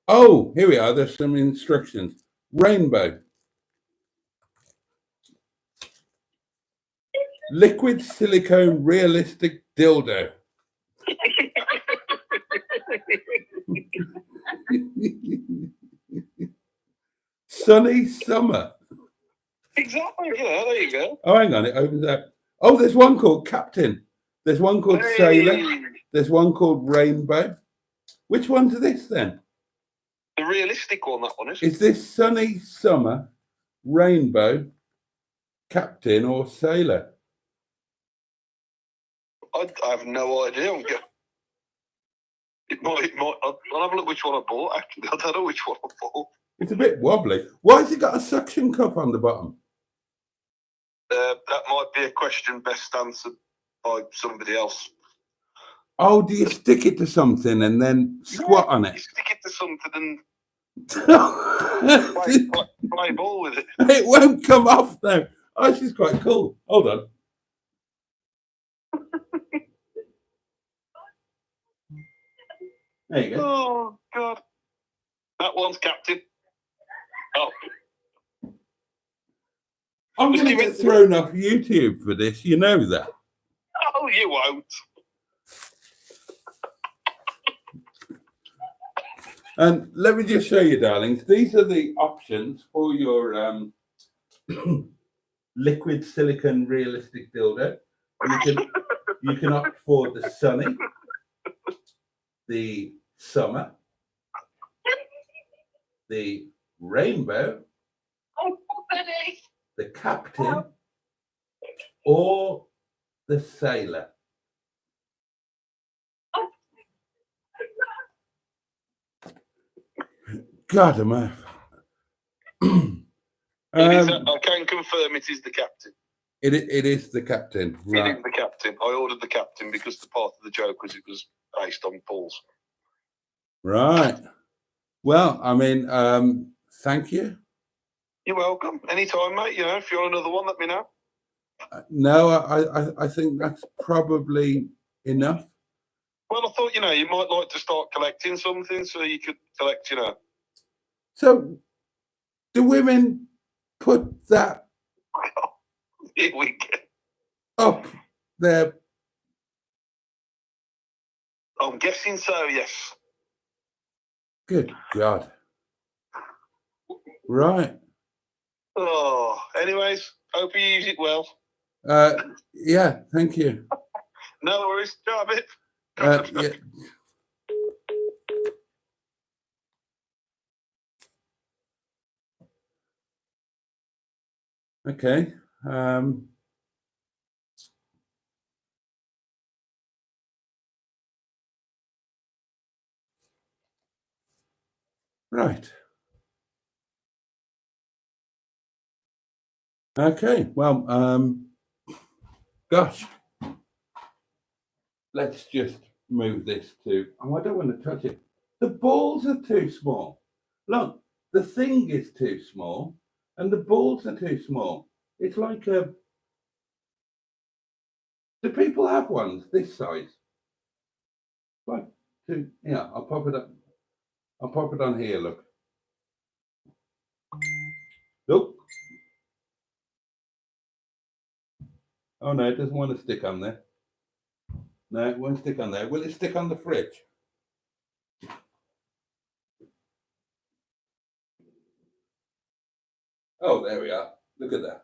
Oh, here we are. There's some instructions. Rainbow. Liquid silicone realistic dildo. Sunny summer. Exactly. There you go. Oh, hang on. It opens up. Oh, there's one called Captain. There's one called Sailor. There's one called Rainbow. Which one's this then? The realistic one, that one is. Is this Sunny Summer, Rainbow, Captain, or Sailor? I have no idea. It might. I'll have a look which one I bought. Actually, I don't know which one I bought. It's a bit wobbly. Why has it got a suction cup on the bottom? That might be a question best answered by somebody else. Oh, do you stick it to something and then squat on it? You stick it to something and It play ball with it. won't come off though. Oh, this is quite cool. Hold on. There you go. Oh, God. That one's Captain. Oh. I'm going to get thrown off YouTube for this. You know that. Oh, you won't. And let me just show you, darlings. These are the options for your liquid silicone realistic dildo. You can opt for the Sunny, the Summer, the Rainbow, the Captain, or the Sailor. God, am I? I can confirm it is the Captain. It is the captain, It right? is the captain. I ordered the captain because the part of the joke was it was based on Paul's. Right. Well, I mean, thank you. You're welcome. Anytime, mate. You know, if you want another one, let me know. No, I think that's probably enough. Well, I thought, you know, you might like to start collecting something so you could collect, you know. So, do women put that Here we go. up there? I'm guessing so, yes. Good God. Right. Oh, anyways, hope you use it well. Yeah, thank you. No worries. Job it. Yeah. Okay. Right. Okay. Well, gosh. Let's just move this to. Oh, I don't want to touch it. The balls are too small. Look, the thing is too small, and the balls are too small. It's like a. Do people have ones this size? Like two. Yeah, I'll pop it up. I'll pop it on here. Look. Look. Oh no, it doesn't want to stick on there. No, it won't stick on there. Will it stick on the fridge? Oh, there we are. Look at that.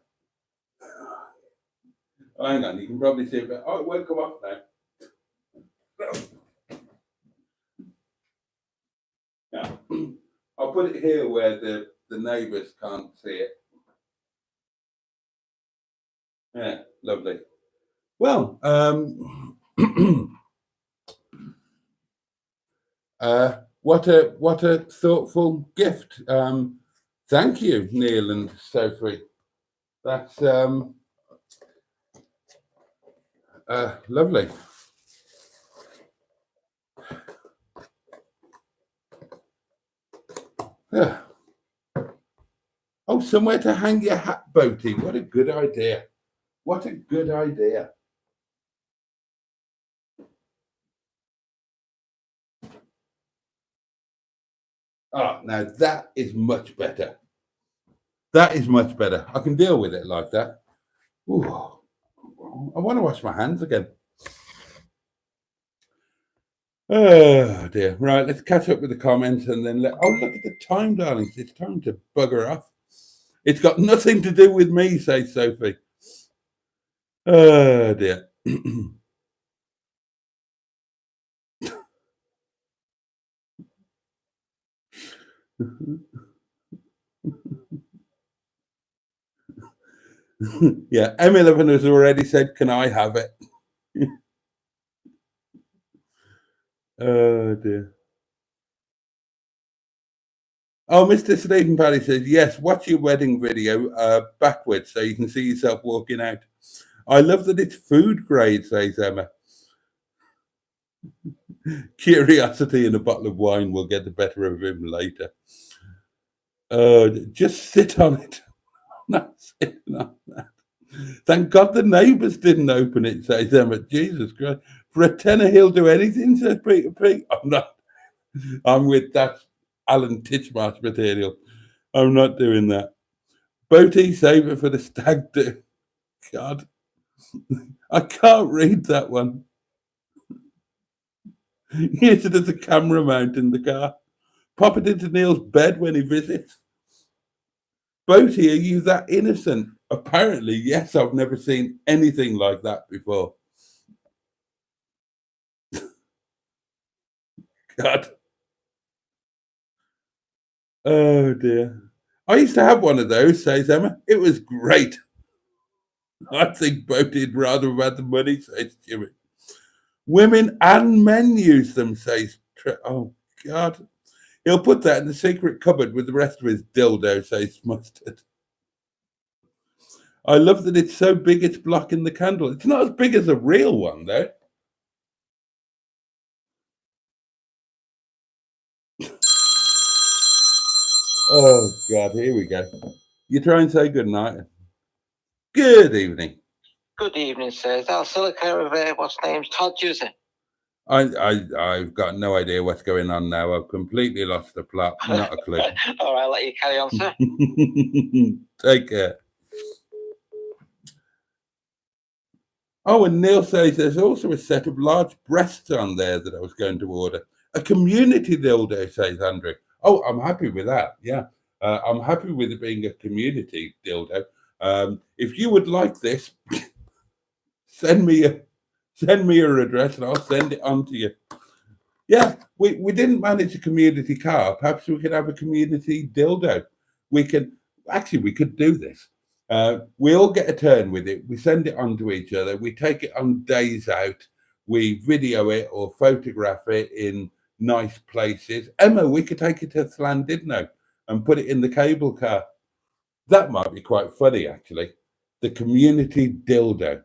Oh, hang on, you can probably see it, but oh, it won't come off now. Yeah. I'll put it here where the neighbours can't see it. Yeah, lovely. Well, what a thoughtful gift. Thank you, Neil and Sophie. That's lovely. Yeah. Oh, somewhere to hang your hat, Boaty. What a good idea. What a good idea. Oh, now that is much better. That is much better. I can deal with it like that. Ooh, I want to wash my hands again. Oh dear. Right, let's catch up with the comments and then oh, look at the time, darlings. It's time to bugger off. It's got nothing to do with me, says Sophie. Oh dear. Yeah, M11 has already said, can I have it? Oh dear. Oh, Mr. Stephen Paddy says, yes, watch your wedding video backwards so you can see yourself walking out. I love that it's food grade, says Emma. Curiosity and a bottle of wine will get the better of him later. Just sit on it. Not sitting on that. Thank God the neighbours didn't open it, says Emma. Jesus Christ. For a tenner, he'll do anything, says Peter P. I'm with that Alan Titchmarsh material. I'm not doing that. Boaty, save it for the stag do. God. I can't read that one. Use it as a camera mount in the car. Pop it into Neil's bed when he visits. Boaty, are you that innocent? Apparently, yes, I've never seen anything like that before. God. Oh dear. I used to have one of those, says Emma. It was great. I think Boaty'd rather have had the money, says Jimmy. Women and men use them, says oh God. He'll put that in the secret cupboard with the rest of his dildo, says Mustard. I love that it's so big it's blocking the candle. It's not as big as a real one, though. Oh, God, here we go. You try and say good night. Good evening. Good evening, sir. Is that still a care of what's name's Todd Juicy? I've got no idea what's going on now. I've completely lost the plot. Not a clue. All right, I'll let you carry on, sir. Take care. Oh, and Neil says there's also a set of large breasts on there that I was going to order. A community dildo, says Andrew. Oh, I'm happy with that. Yeah, I'm happy with it being a community dildo. If you would like this, send me your address and I'll send it on to you. Yeah, we didn't manage a community car. Perhaps we could have a community dildo. We could do this. We all get a turn with it. We send it on to each other. We take it on days out. We video it or photograph it in nice places. Emma, we could take it to Llandudno and put it in the cable car. That might be quite funny, actually. The community dildo.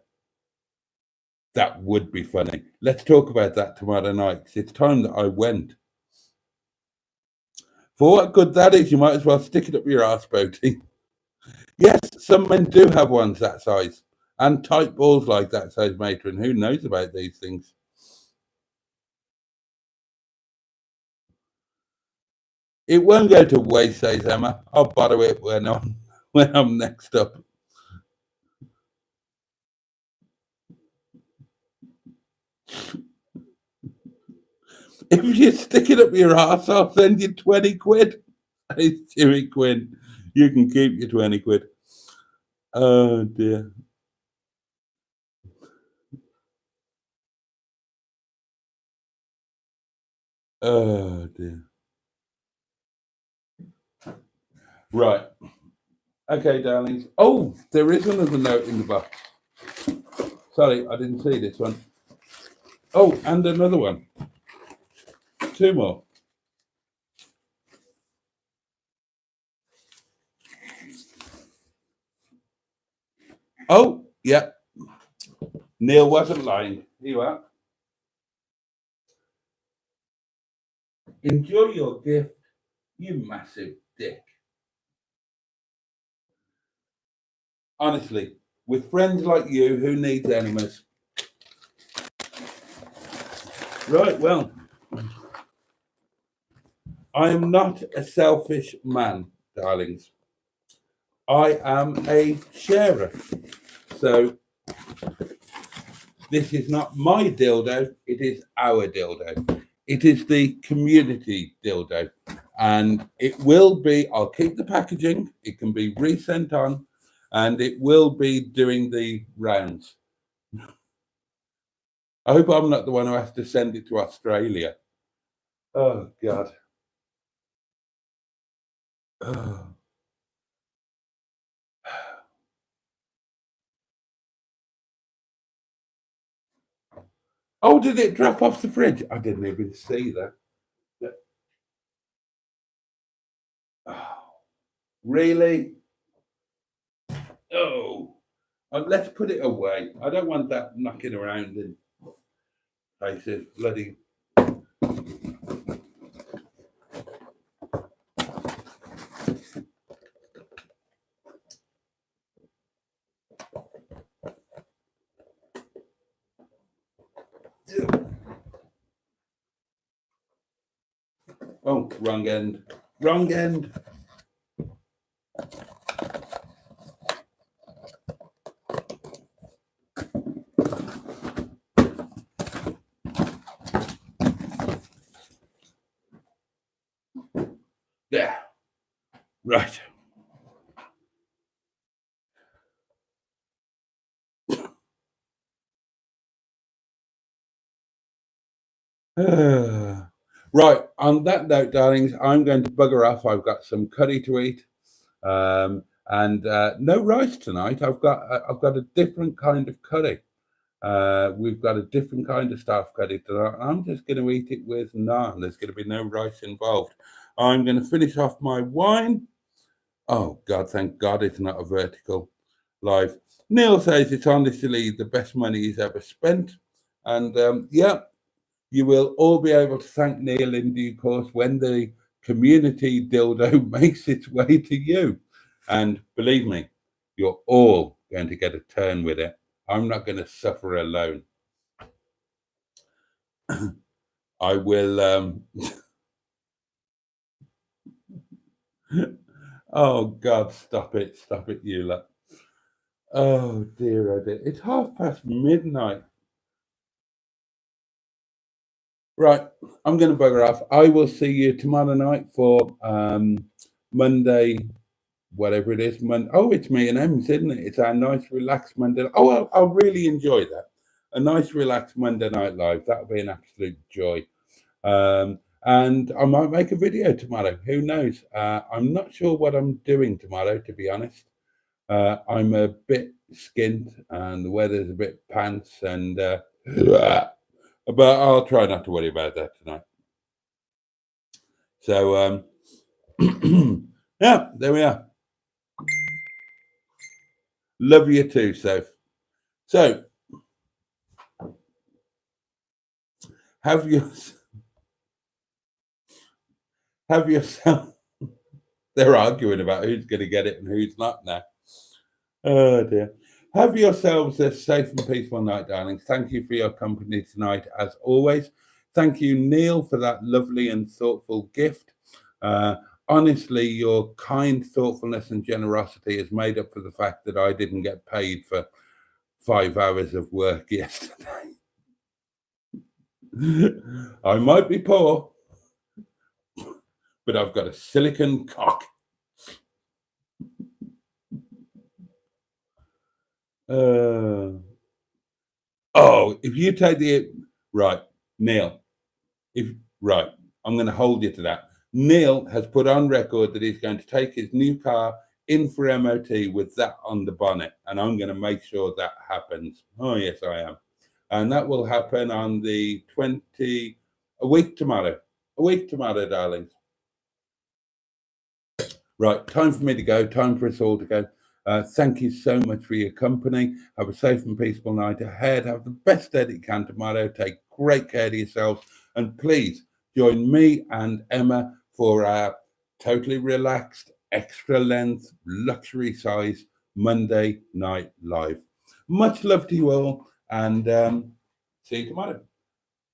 That would be funny. Let's talk about that tomorrow night. It's time that I went. For what good that is, you might as well stick it up your arse, Boaty. Yes, some men do have ones that size and tight balls like that, says Matron. Who knows about these things? It won't go to waste, says Emma. I'll bother it when I'm next up. If you stick it up your arse, I'll send you 20 quid. Hey, Jimmy Quinn, you can keep your 20 quid. Oh, dear. Oh, dear. Right. Okay, darlings. Oh, there is another note in the box. Sorry, I didn't see this one. Oh, and another one. Two more. Oh, yeah. Neil wasn't lying. Here you are. Enjoy your gift, you massive dick. Honestly, with friends like you, who needs enemies? Right, well, I am not a selfish man, darlings. I am a sharer. So this is not my dildo, it is our dildo. It is the community dildo. And it will be, I'll keep the packaging, it can be resent on, and it will be doing the rounds. I hope I'm not the one who has to send it to Australia. Oh, God. Oh. Oh, did it drop off the fridge? I didn't even see that. Oh, really? Oh, let's put it away. I don't want that knocking around in places. Bloody. Oh, wrong end. Wrong end. There. Right. Right. On that note, darlings, I'm going to bugger off. I've got some curry to eat, and no rice tonight. I've got a different kind of curry. We've got a different kind of staff curry tonight. I'm just going to eat it with naan. There's going to be no rice involved. I'm going to finish off my wine. Oh God, thank God it's not a vertical. live. Neil says it's honestly the best money he's ever spent. And you will all be able to thank Neil in due course when the community dildo makes its way to you. And believe me, you're all going to get a turn with it. I'm not going to suffer alone. I will. Oh God, stop it, Eula. Oh dear, oh dear. It's midnight. Right, I'm going to bugger off. I will see you tomorrow night for Monday, whatever it is. It's me and Ems, isn't it? It's our nice, relaxed Monday. Oh, I'll really enjoy that. A nice, relaxed Monday night live. That'll be an absolute joy. And I might make a video tomorrow. Who knows? I'm not sure what I'm doing tomorrow, to be honest. I'm a bit skint and the weather's a bit pants and but I'll try not to worry about that tonight. So yeah, there we are. Love you too, Soph. So have yourself. They're arguing about who's going to get it and who's not now. Oh dear. Have yourselves a safe and peaceful night, darlings. Thank you for your company tonight, as always. Thank you, Neil, for that lovely and thoughtful gift. Honestly, your kind thoughtfulness and generosity has made up for the fact that I didn't get paid for 5 hours of work yesterday. I might be poor, but I've got a silicon cock. If you take right, Neil, I'm going to hold you to that. Neil has put on record that he's going to take his new car in for MOT with that on the bonnet, and I'm going to make sure that happens. Oh yes, I am, and that will happen on the 20, a week tomorrow, darlings. Right, time for me to go. Time for us all to go. Thank you so much for your company. Have a safe and peaceful night ahead. Have the best day that you can tomorrow. Take great care of yourselves. And please join me and Emma for our totally relaxed, extra length, luxury size Monday night live. Much love to you all and see you tomorrow.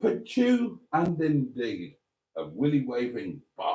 Pachoo and indeed a willy waving bye.